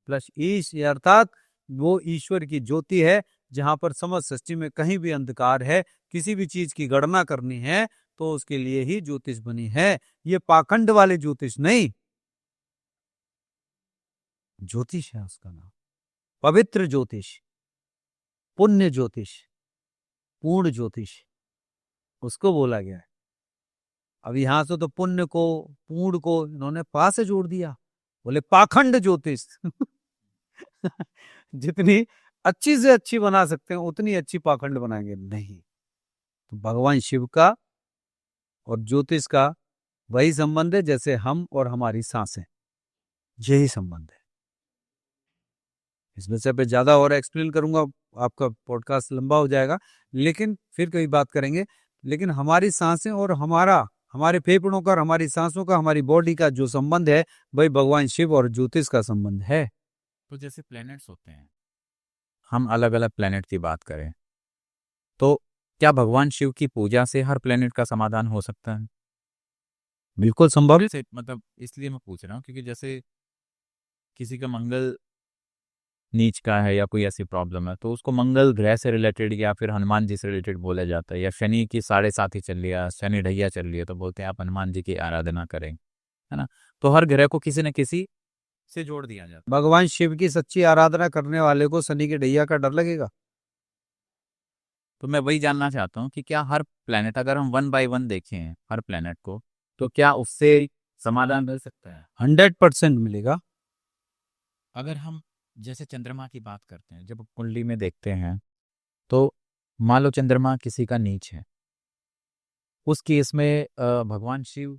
प्लस ईश, अर्थात वो ईश्वर की ज्योति है। जहां पर समस्त सृष्टि में कहीं भी अंधकार है, किसी भी चीज की गणना करनी है तो उसके लिए ही ज्योतिष बनी है। ये पाखंड वाले ज्योतिष नहीं, ज्योतिष है उसका नाम, पवित्र ज्योतिष, पुण्य ज्योतिष, पूर्ण ज्योतिष उसको बोला गया है। अब यहां से तो पुण्य को पूर्ण को इन्होंने पा से जोड़ दिया, बोले पाखंड ज्योतिष जितनी अच्छी से अच्छी बना सकते हैं उतनी अच्छी पाखंड बनाएंगे नहीं। तो भगवान शिव का और ज्योतिष का वही संबंध है जैसे हम और हमारी सांसें, यही संबंध है। इस विषय पे ज्यादा और एक्सप्लेन करूंगा, आपका पॉडकास्ट लंबा हो जाएगा, लेकिन फिर कभी बात करेंगे। लेकिन हमारी सांसें और हमारे फेफड़ों का और हमारी सांसों का, हमारी बॉडी का जो संबंध है वही भगवान शिव और ज्योतिष का संबंध है। तो जैसे प्लैनेट्स होते हैं, हम अलग अलग प्लैनेट की बात करें तो क्या भगवान शिव की पूजा से हर प्लैनेट का समाधान हो सकता है? बिल्कुल संभव। मतलब इसलिए मैं पूछ रहा हूँ क्योंकि जैसे किसी का मंगल नीच का है या कोई ऐसी प्रॉब्लम है तो उसको मंगल ग्रह से रिलेटेड या फिर हनुमान जी से रिलेटेड बोला जाता है, या शनि की 7.5 ही चल लिया, शनि ढैया चल लिया तो बोलते हैं आप हनुमान जी की आराधना करें, है ना। तो हर ग्रह को किसी न किसी से जोड़ दिया जाता है। भगवान शिव की सच्ची आराधना करने वाले को शनि के ढैया का डर लगेगा? तो मैं वही जानना चाहता हूँ कि क्या हर प्लेनेट, अगर हम 1 बाय 1 देखें हर प्लेनेट को, तो क्या उससे समाधान मिल सकता है? 100% मिलेगा। अगर हम जैसे चंद्रमा की बात करते हैं, जब कुंडली में देखते हैं तो मान लो चंद्रमा किसी का नीच है, उस केस में भगवान शिव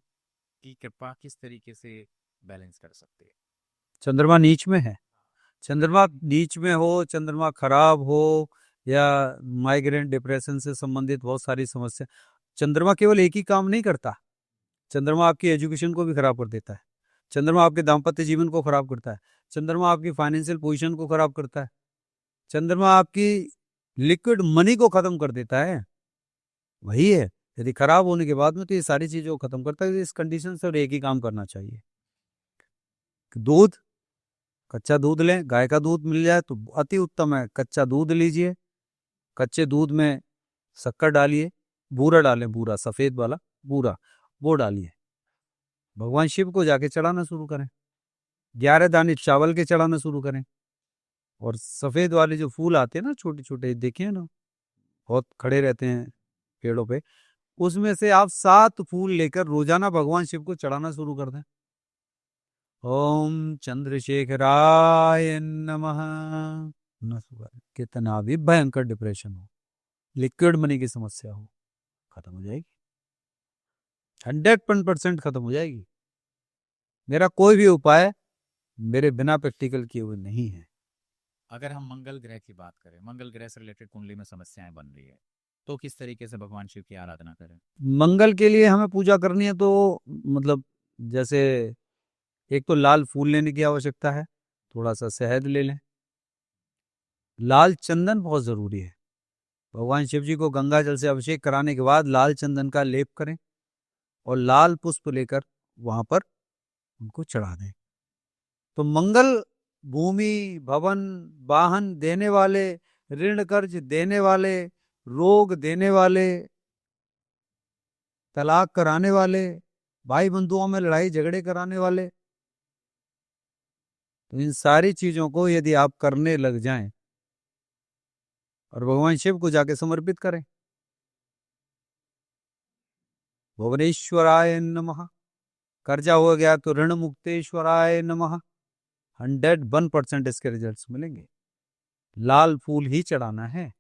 की कृपा किस तरीके से बैलेंस कर सकते हैं? चंद्रमा नीच में है, चंद्रमा नीच में हो, चंद्रमा खराब हो, या माइग्रेन डिप्रेशन से संबंधित बहुत सारी समस्या, चंद्रमा केवल एक ही काम नहीं करता, चंद्रमा आपकी एजुकेशन को भी खराब कर देता है, चंद्रमा आपके दाम्पत्य जीवन को खराब करता है, चंद्रमा आपकी फाइनेंशियल पोजीशन को खराब करता है, चंद्रमा आपकी लिक्विड मनी को खत्म कर देता है। वही है, यदि खराब होने के बाद में तो ये सारी चीजों को खत्म करता है। इस कंडीशन से और एक ही काम करना चाहिए, दूध, कच्चा दूध लें, गाय का दूध मिल जाए तो अति उत्तम है। कच्चा दूध लीजिए, कच्चे दूध में शक्कर डालिए, बूरा डालें, बूरा सफेद वाला बूरा, वो डालिए, भगवान शिव को जाके चढ़ाना शुरू करें। 11 दाने चावल के चढ़ाना शुरू करें। और सफेद वाले जो फूल आते हैं ना, छोटे छोटे, देखिए ना, बहुत खड़े रहते हैं पेड़ों पे, उसमें से आप 7 फूल लेकर रोजाना भगवान शिव को चढ़ाना शुरू कर दें। ओम चंद्रशेखराय नमः। कितना भी भयंकर डिप्रेशन हो, लिक्विड मनी की समस्या हो, खत्म हो जाएगी, 100% खत्म हो जाएगी। मेरा कोई भी उपाय मेरे बिना प्रैक्टिकल किए हुए नहीं है। अगर हम मंगल ग्रह की बात करें, मंगल ग्रह से रिलेटेड कुंडली में समस्याएं बन रही है, तो किस तरीके से भगवान शिव की आराधना करें? मंगल के लिए हमें पूजा करनी है तो मतलब जैसे एक तो लाल फूल लेने की आवश्यकता है, थोड़ा सा शहद ले लें, लाल चंदन बहुत जरूरी है। भगवान शिव जी को गंगा जल से अभिषेक कराने के बाद लाल चंदन का लेप करें और लाल पुष्प लेकर वहां पर उनको चढ़ा दें। तो मंगल भूमि, भवन, वाहन देने वाले, ऋण कर्ज देने वाले, रोग देने वाले, तलाक कराने वाले, भाई बंधुओं में लड़ाई झगड़े कराने वाले, तो इन सारी चीजों को यदि आप करने लग जाएं और भगवान शिव को जाके समर्पित करें, भुवनेश्वराय नमः, कर्जा हो गया तो ऋण मुक्तेश्वराय नमः, 101% इसके रिजल्ट्स मिलेंगे। लाल फूल ही चढ़ाना है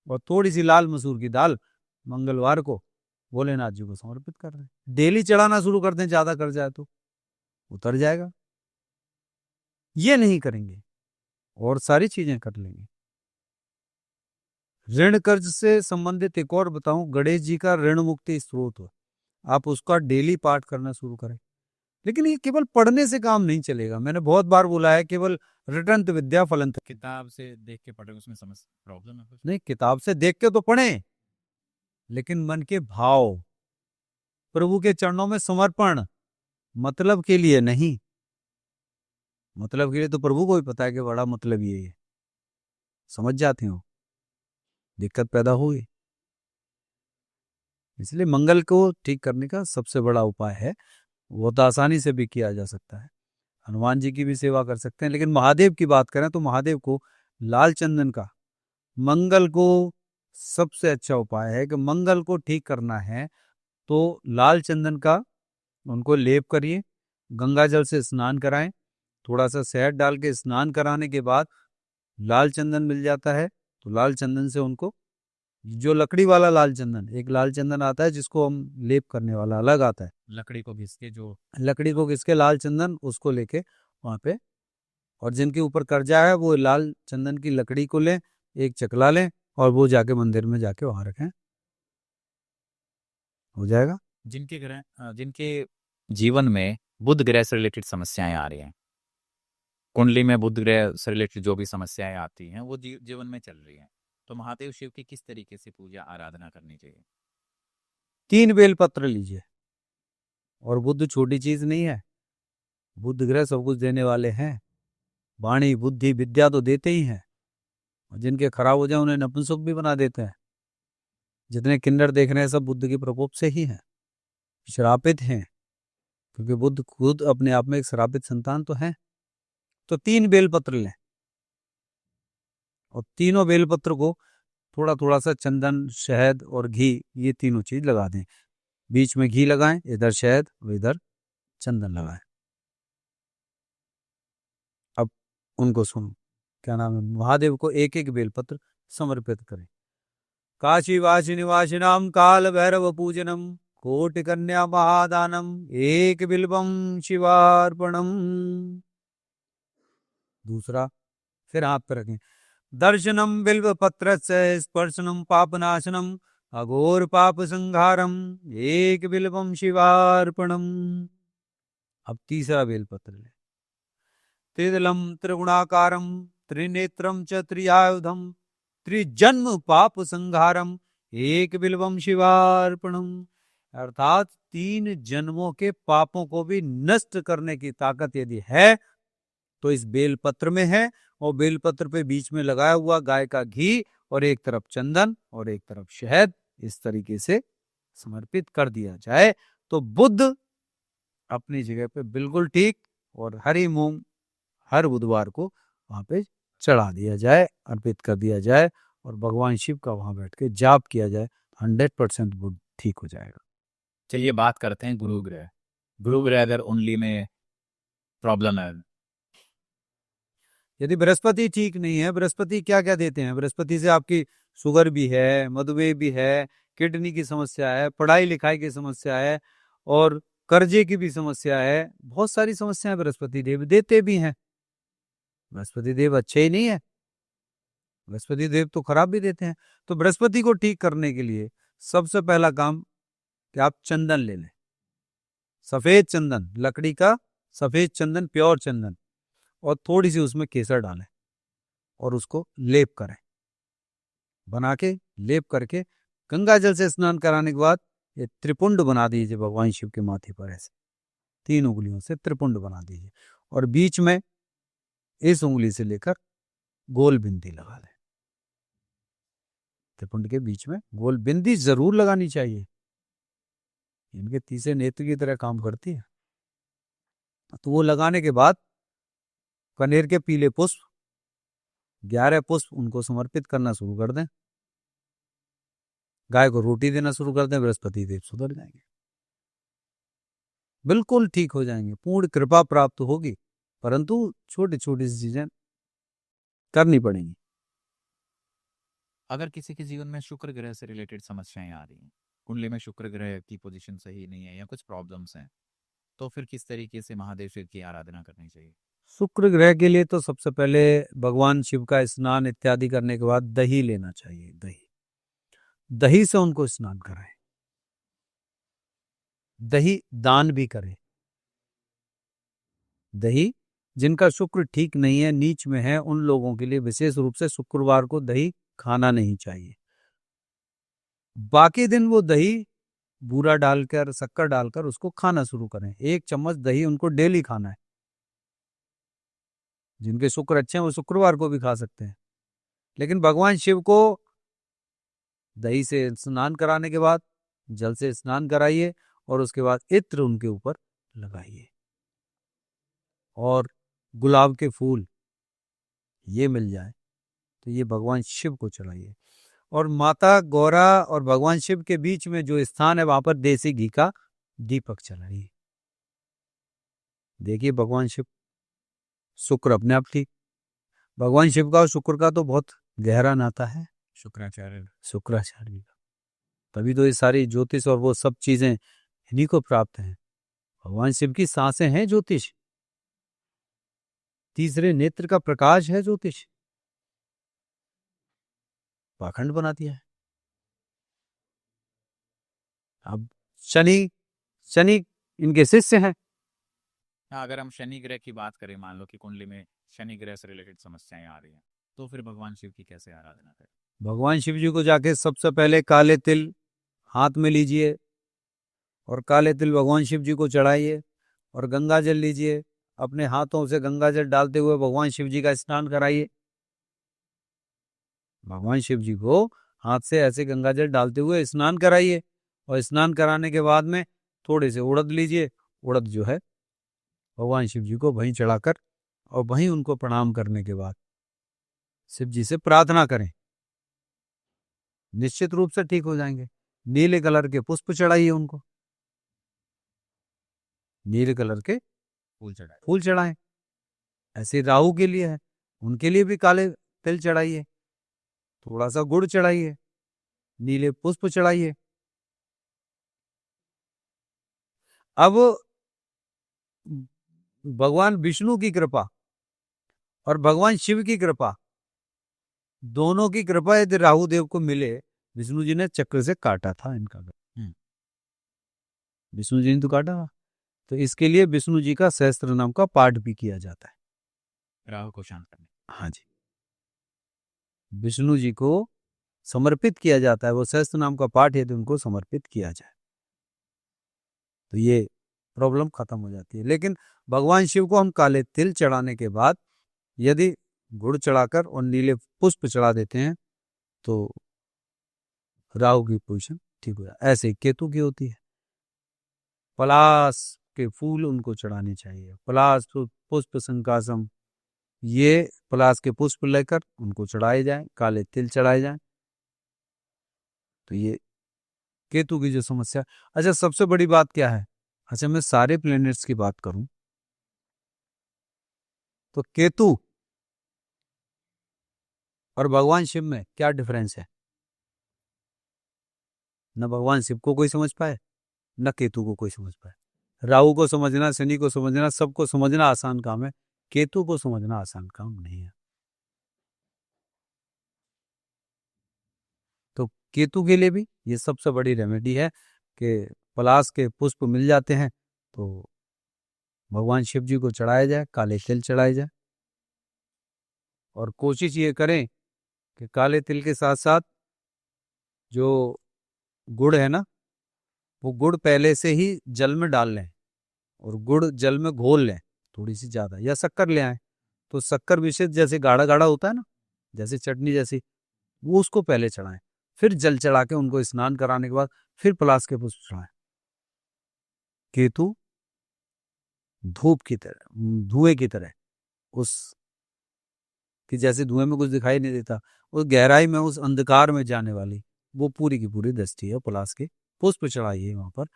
और थोड़ी सी लाल मसूर की दाल मंगलवार को भोलेनाथ जी को समर्पित कर दें। डेली चढ़ाना शुरू कर दें, ज्यादा कर जाए तो उतर जाएगा। ये नहीं करेंगे और सारी चीजें कर लेंगे। ऋण कर्ज से संबंधित एक और बताऊं, गणेश जी का ऋण मुक्ति स्त्रोत हो, आप उसका डेली पाठ करना शुरू करें। लेकिन ये केवल पढ़ने से काम नहीं चलेगा। मैंने बहुत बार बोला है, केवल रटंत विद्या फलंत। किताब से देख के पढ़े उसमें समस्या प्रॉब्लम है कुछ? नहीं, किताब से देख के तो पढ़ें, लेकिन मन के भाव, प्रभु के चरणों में समर्पण, मतलब के लिए नहीं। मतलब के लिए तो प्रभु को भी पता है कि बड़ा मतलब ये है, समझ जाते हो, दिक्कत पैदा होगी। इसलिए मंगल को ठीक करने का सबसे बड़ा उपाय है, वो तो आसानी से भी किया जा सकता है। हनुमान जी की भी सेवा कर सकते हैं, लेकिन महादेव की बात करें तो महादेव को लाल चंदन का मंगल को सबसे अच्छा उपाय है कि मंगल को ठीक करना है तो लाल चंदन का उनको लेप करिए, गंगा जल से स्नान कराएं, थोड़ा सा शहद डाल के स्नान कराने के बाद लाल चंदन मिल जाता है तो लाल चंदन से उनको, जो लकड़ी वाला लाल चंदन, एक लाल चंदन आता है जिसको हम लेप करने वाला अलग आता है, लकड़ी को घिस के, जो लकड़ी को घिस के लाल चंदन उसको लेके वहां पे, और जिनके ऊपर कर्जा है वो लाल चंदन की लकड़ी को लें, एक चकला लें और वो जाके मंदिर में जाके वहां रखें, हो जाएगा। जिनके जीवन में बुध ग्रह से रिलेटेड समस्याएं आ रही हैं, कुंडली में बुध ग्रह से रिलेटेड जो भी समस्याएं आती हैं वो जीवन में चल रही हैं, तो महादेव शिव की किस तरीके से पूजा आराधना करनी चाहिए? 3 बेलपत्र लीजिए, और बुद्ध छोटी चीज नहीं है, बुद्ध ग्रह सब कुछ देने वाले हैं, वाणी बुद्धि विद्या तो देते ही हैं, और जिनके खराब हो जाए उन्हें नपुंसक भी बना देते हैं। जितने किन्नर देख रहे हैं सब बुद्ध के प्रकोप से ही हैं, श्रापित हैं, क्योंकि बुद्ध खुद अपने आप में एक श्रापित संतान तो है। तो 3 बेलपत्र लें और तीनों बेलपत्र को थोड़ा थोड़ा सा चंदन, शहद और घी, ये तीनों चीज लगा दें, बीच में घी लगाएं, इधर शहद और इधर चंदन लगाएं। अब उनको सुनो, क्या नाम है, महादेव को एक एक बेलपत्र समर्पित करें। काशी वासी निवासिनाम काल भैरव पूजनम कोटि कन्या महादानम एक बिल्बम शिवार्पणम। दूसरा, फिर हाथ पे रखें, दर्शनम बिल्व पत्र से स्पर्शनम पापनाशनम अघोर पाप संहारम एक बिल्बम शिवार्पणम। अब तीसरा बेलपत्र ले, त्रिदलम त्रिगुणाकारम त्रिनेत्रम च त्रियायुधम त्रिजन्म पाप संहारम एक बिल्वम शिवार्पणम, अर्थात 3 जन्मों के पापों को भी नष्ट करने की ताकत यदि है तो इस बेलपत्र में है। और बेलपत्र पे बीच में लगाया हुआ गाय का घी और एक तरफ चंदन और एक तरफ शहद, इस तरीके से समर्पित कर दिया जाए तो बुद्ध अपनी जगह पे बिल्कुल ठीक, और हरी मूंग हर बुधवार को वहां पे चढ़ा दिया जाए, अर्पित कर दिया जाए और भगवान शिव का वहां बैठ के जाप किया जाए, 100% बुद्ध ठीक हो जाएगा। चलिए बात करते हैं गुरु ग्रह। गुरु ग्रह अगर उंगली में प्रॉब्लम है, यदि बृहस्पति ठीक नहीं है, बृहस्पति क्या क्या देते हैं, बृहस्पति से आपकी शुगर भी है, मधुमेह भी है, किडनी की समस्या है, पढ़ाई लिखाई की समस्या है और कर्जे की भी समस्या है, बहुत सारी समस्याएं बृहस्पति देव देते भी हैं। बृहस्पति देव अच्छे ही नहीं है, बृहस्पति देव तो खराब भी देते हैं। तो बृहस्पति को ठीक करने के लिए सबसे पहला काम कि आप चंदन ले लें, सफेद चंदन, लकड़ी का सफेद चंदन, प्योर चंदन, और थोड़ी सी उसमें केसर डालें और उसको लेप करें, बना के लेप करके गंगा जल से स्नान कराने के बाद ये त्रिपुंड बना दीजिए भगवान शिव के माथे पर, ऐसे 3 उंगलियों से त्रिपुंड बना दीजिए और बीच में इस उंगली से लेकर गोल बिंदी लगा लें। त्रिपुंड के बीच में गोल बिंदी जरूर लगानी चाहिए, इनके तीसरे नेत्र की तरह काम करती है। तो वो लगाने के बाद कनेर के पीले पुष्प 11 पुष्प उनको समर्पित करना शुरू कर दें, गाय को रोटी देना शुरू कर दें, बृहस्पति देव सुधर जाएंगे, बिल्कुल ठीक हो जाएंगे, पूर्ण कृपा प्राप्त होगी। परंतु छोटी छोटी चीजें करनी पड़ेंगी। अगर किसी के जीवन में शुक्र ग्रह से रिलेटेड समस्याएं आ रही हैं, कुंडली में शुक्र ग्रह की पोजीशन सही नहीं है या कुछ प्रॉब्लम्स हैं, तो फिर किस तरीके से महादेव शिव की आराधना करनी चाहिए? शुक्र ग्रह के लिए तो सबसे पहले भगवान शिव का स्नान इत्यादि करने के बाद दही लेना चाहिए, दही से उनको स्नान कराएं, दही दान भी करें। दही, जिनका शुक्र ठीक नहीं है, नीच में है, उन लोगों के लिए विशेष रूप से शुक्रवार को दही खाना नहीं चाहिए। बाकी दिन वो दही बूरा डालकर, शक्कर डालकर उसको खाना शुरू करें। 1 चम्मच दही उनको डेली खाना है। जिनके शुक्र अच्छे हैं वो शुक्रवार को भी खा सकते हैं, लेकिन भगवान शिव को दही से स्नान कराने के बाद जल से स्नान कराइए और उसके बाद इत्र उनके ऊपर लगाइए और गुलाब के फूल ये मिल जाए तो ये भगवान शिव को चढ़ाइए। और माता गौरा और भगवान शिव के बीच में जो स्थान है वहां पर देसी घी का दीपक चढ़ाइए। देखिए भगवान शिव, शुक्र अपने आप ठीक, भगवान शिव का और शुक्र का तो बहुत गहरा नाता है, शुक्राचार्य का, तभी तो ये सारी ज्योतिष और वो सब चीजें इन्हीं को प्राप्त हैं। भगवान शिव की सांसें हैं ज्योतिष, तीसरे नेत्र का प्रकाश है ज्योतिष, पाखंड बना दिया है। अब शनि इनके शिष्य हैं। अगर हम शनि ग्रह की बात करें, मान लो कि कुंडली में शनि ग्रह से रिलेटेड समस्याएं आ रही हैं, तो फिर भगवान शिव की कैसे आराधना करें? भगवान शिव जी को जाके सबसे पहले काले तिल हाथ में लीजिए और काले तिल भगवान शिव जी को चढ़ाइए और गंगा जल लीजिए, अपने हाथों से गंगा जल डालते हुए भगवान शिव जी का स्नान कराइए। भगवान शिव जी को हाथ से ऐसे गंगा जल डालते हुए स्नान कराइए और स्नान कराने के बाद में थोड़े से उड़द लीजिए, उड़द जो है भगवान शिव जी को वहीं चढ़ाकर और वहीं उनको प्रणाम करने के बाद शिव जी से प्रार्थना करें, निश्चित रूप से ठीक हो जाएंगे। नीले कलर के पुष्प चढ़ाइए उनको, नीले कलर के फूल चढ़ाएं। ऐसे राहु के लिए है, उनके लिए भी काले तिल चढ़ाइए, थोड़ा सा गुड़ चढ़ाइए, नीले पुष्प चढ़ाइए। अब भगवान विष्णु की कृपा और भगवान शिव की कृपा, दोनों की कृपा यदि राहु देव को मिले, विष्णु जी ने चक्र से काटा था इनका, विष्णु जी ने तो काटा था, तो इसके लिए विष्णु जी का सहस्त्र नाम का पाठ भी किया जाता है राहु को शांत करने। हाँ जी, विष्णु जी को समर्पित किया जाता है, वो सहस्त्र नाम का पाठ यदि उनको समर्पित किया जाए तो ये प्रॉब्लम खत्म हो जाती है। लेकिन भगवान शिव को हम काले तिल चढ़ाने के बाद यदि गुड़ चढ़ाकर और नीले पुष्प चढ़ा देते हैं तो राहु की पोजीशन ठीक हो जाए। ऐसे केतु की होती है, पलाश के फूल उनको चढ़ाने चाहिए, पलाश पुष्प संकासम, ये पलाश के पुष्प लेकर उनको चढ़ाए जाए, काले तिल चढ़ाए जाए। तो ये केतु की जो समस्या। अच्छा, सबसे बड़ी बात क्या है, अच्छा मैं सारे प्लैनेट्स की बात करूं तो केतु और भगवान शिव में क्या डिफरेंस है? न भगवान शिव को कोई समझ पाए, न केतु को कोई समझ पाए। राहु को समझना, शनि को समझना, सबको समझना आसान काम है, केतु को समझना आसान काम नहीं है। तो केतु के लिए भी ये सबसे बड़ी रेमेडी है कि पलाश के पुष्प मिल जाते हैं तो भगवान शिव जी को चढ़ाया जाए, काले तिल चढ़ाए जाए। और कोशिश ये करें कि काले तिल के साथ साथ जो गुड़ है ना, वो गुड़ पहले से ही जल में डाल लें और गुड़ जल में घोल लें थोड़ी सी ज्यादा, या शक्कर ले आए तो शक्कर विशेष जैसे गाढ़ा गाढ़ा होता है ना, जैसे चटनी जैसी, वो उसको पहले चढ़ाएं, फिर जल चढ़ा के उनको स्नान कराने के बाद फिर पलाश के पुष्प चढ़ाएं। केतु धूप की तरह, धुएं की तरह, उस कि जैसे धुएं में कुछ दिखाई नहीं देता, उस गहराई में, उस अंधकार में जाने वाली वो पूरी की पूरी दृष्टि है। पलाश के पुष्प चढ़ाइए वहां पर,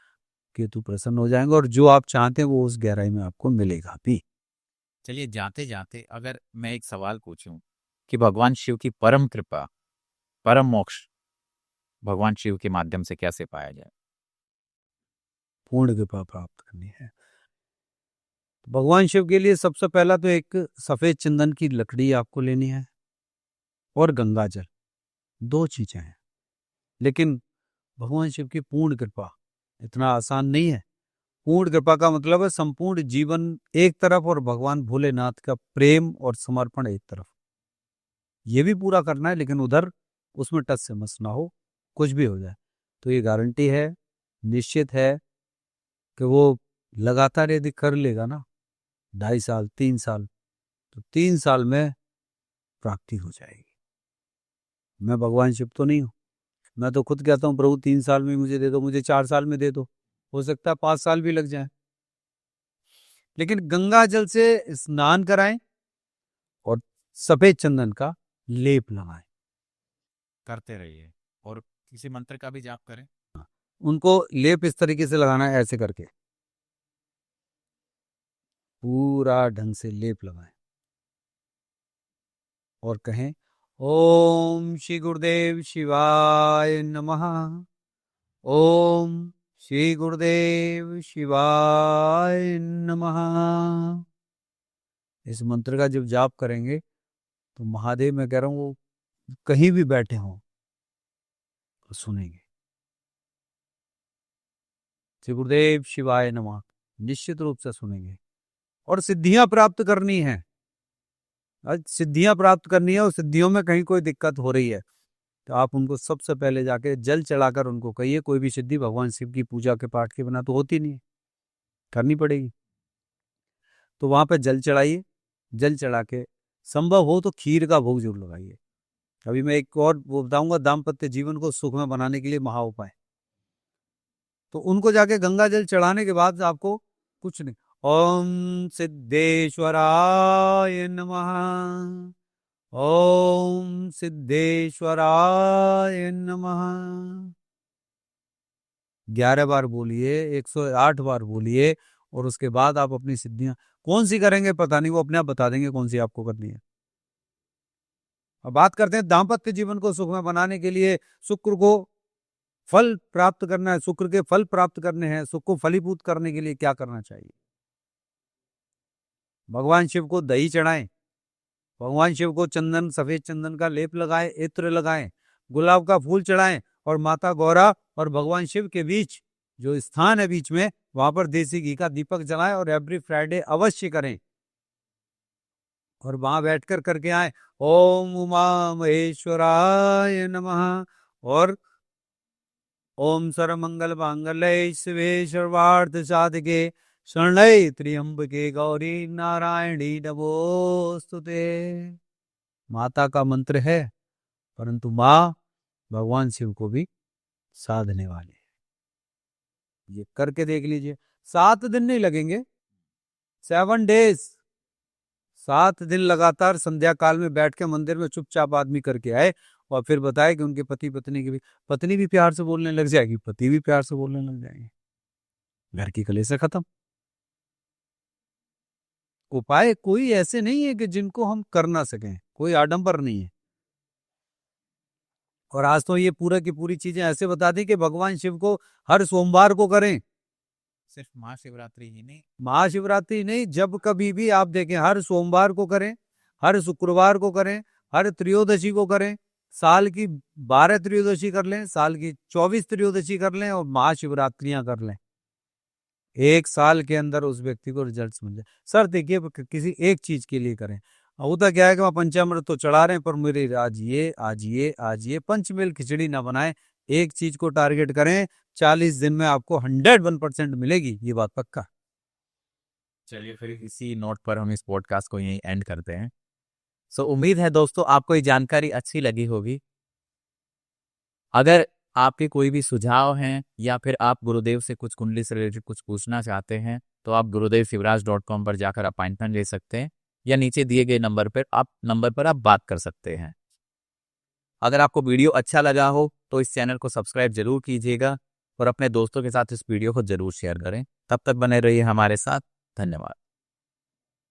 केतु प्रसन्न हो जाएंगे और जो आप चाहते हैं वो उस गहराई में आपको मिलेगा भी। चलिए जाते जाते अगर मैं एक सवाल पूछूं कि भगवान शिव की परम कृपा, परम मोक्ष भगवान शिव के माध्यम से कैसे पाया जाए? पूर्ण कृपा प्राप्त करनी है तो भगवान शिव के लिए सबसे पहला तो एक सफेद चंदन की लकड़ी आपको लेनी है और गंगा जल, दो चीजें हैं। लेकिन भगवान शिव की पूर्ण कृपा इतना आसान नहीं है। पूर्ण कृपा का मतलब है संपूर्ण जीवन एक तरफ और भगवान भोलेनाथ का प्रेम और समर्पण एक तरफ, ये भी पूरा करना है, लेकिन उधर उसमें टच से मस ना हो, कुछ भी हो जाए। तो ये गारंटी है, निश्चित है कि वो लगातार यदि कर लेगा ना 2.5 साल 3 साल, तो 3 साल में प्राप्ति हो जाएगी। मैं भगवान शिव तो नहीं हूं, मैं तो खुद कहता हूं प्रभु 3 साल में मुझे दे दो, मुझे 4 साल में दे दो, हो सकता है 5 साल भी लग जाए। लेकिन गंगा जल से स्नान कराएं और सफेद चंदन का लेप लगाएं, करते रहिए और किसी मंत्र का भी जाप करें। उनको लेप इस तरीके से लगाना है, ऐसे करके पूरा ढंग से लेप लगाएं और कहें ओम श्री गुरुदेव शिवाय नमः, ओम श्री गुरुदेव शिवाय नमः। इस मंत्र का जब जाप करेंगे तो महादेव, मैं कह रहा हूं, वो कहीं भी बैठे हों तो सुनेंगे। श्री गुरुदेव शिवाय नमः निश्चित रूप से सुनेंगे। और सिद्धियां प्राप्त करनी है, आज सिद्धियां प्राप्त करनी है और सिद्धियों में कहीं कोई दिक्कत हो रही है तो आप उनको सबसे पहले जाके जल चढ़ाकर उनको कहिए, कोई भी सिद्धि भगवान शिव की पूजा के पाठ के बिना तो होती नहीं है, करनी पड़ेगी। तो वहां पे जल चढ़ाइए, जल चढ़ा के संभव हो तो खीर का भोग जरूर लगाइए। अभी मैं एक और वो बताऊंगा, दाम्पत्य जीवन को सुखमय बनाने के लिए महा उपाय। तो उनको जाके गंगा जल चढ़ाने के बाद आपको कुछ नहीं, ओम सिद्धेश्वराय नमः, ओम सिद्धेश्वराय नमः 11 बार बोलिए, 108 बार बोलिए और उसके बाद आप अपनी सिद्धियां कौन सी करेंगे पता नहीं, वो अपने आप बता देंगे कौन सी आपको करनी है। अब बात करते हैं दाम्पत्य जीवन को सुखमय बनाने के लिए, शुक्र को फल प्राप्त करना है, शुक्र के फल प्राप्त करने हैं, सुख को फलीभूत करने के लिए क्या करना चाहिए? भगवान शिव को दही चढ़ाएं, भगवान शिव को चंदन, सफेद चंदन का लेप लगाएं, इत्र लगाएं, गुलाब का फूल चढ़ाएं और माता गौरा और भगवान शिव के बीच जो स्थान है बीच में, वहां पर देसी घी का दीपक जलाएं और एवरी फ्राइडे अवश्य करें। और वहां बैठकर करके आए ओम उमा महेश्वराय नमः और ओम सर्वमंगल मांगल्ये शिवे सर्वार्थ साधके शरण्ये त्र्यंबके गौरी नारायणी नमोस्तुते। माता का मंत्र है, परंतु माँ भगवान शिव को भी साधने वाले हैं। ये करके देख लीजिए, 7 दिन नहीं लगेंगे, 7 डेज, 7 दिन लगातार संध्या काल में बैठ के मंदिर में चुपचाप आदमी करके आए और फिर बताए कि उनके पति पत्नी की भी, पत्नी भी प्यार से बोलने लग जाएगी, पति भी प्यार से बोलने लग जाएंगे, घर की कलेश खत्म। उपाय कोई ऐसे नहीं है कि जिनको हम कर ना सकें, कोई आडंबर नहीं है। और आज तो ये पूरा की पूरी चीजें ऐसे बता दी कि भगवान शिव को हर सोमवार को करें। सिर्फ महाशिवरात्रि ही नहीं, महाशिवरात्रि नहीं, जब कभी भी आप देखें, हर सोमवार को करें, हर शुक्रवार को करें, हर त्रयोदशी को करें, साल की 12 त्रयोदशी कर लें, साल की 24 त्रयोदशी कर लें और महाशिवरात्रियां कर लें। 1 साल के अंदर उस व्यक्ति को रिजल्ट मिल जाए। सर देखिए, किसी एक चीज के लिए करें। होता क्या है कि वह पंचामृत तो चढ़ा रहे हैं, पर मेरे आज ये पंचमेल खिचड़ी ना बनाए। एक चीज को टारगेट करें, 40 दिन में आपको 101% मिलेगी, ये बात पक्का। चलिए फिर इसी नोट पर हम इस पॉडकास्ट को यहीं एंड करते हैं। सो उम्मीद है दोस्तों आपको ये जानकारी अच्छी लगी होगी। अगर आपके कोई भी सुझाव हैं या फिर आप गुरुदेव से कुछ कुंडली से रिलेटेड कुछ पूछना चाहते हैं तो आप gurudev-shivraj.com पर जाकर अपॉइंटमेंट ले सकते हैं या नीचे दिए गए नंबर पर आप बात कर सकते हैं। अगर आपको वीडियो अच्छा लगा हो तो इस चैनल को सब्सक्राइब जरूर कीजिएगा और अपने दोस्तों के साथ इस वीडियो को जरूर शेयर करें। तब तक बने रहिए हमारे साथ। धन्यवाद।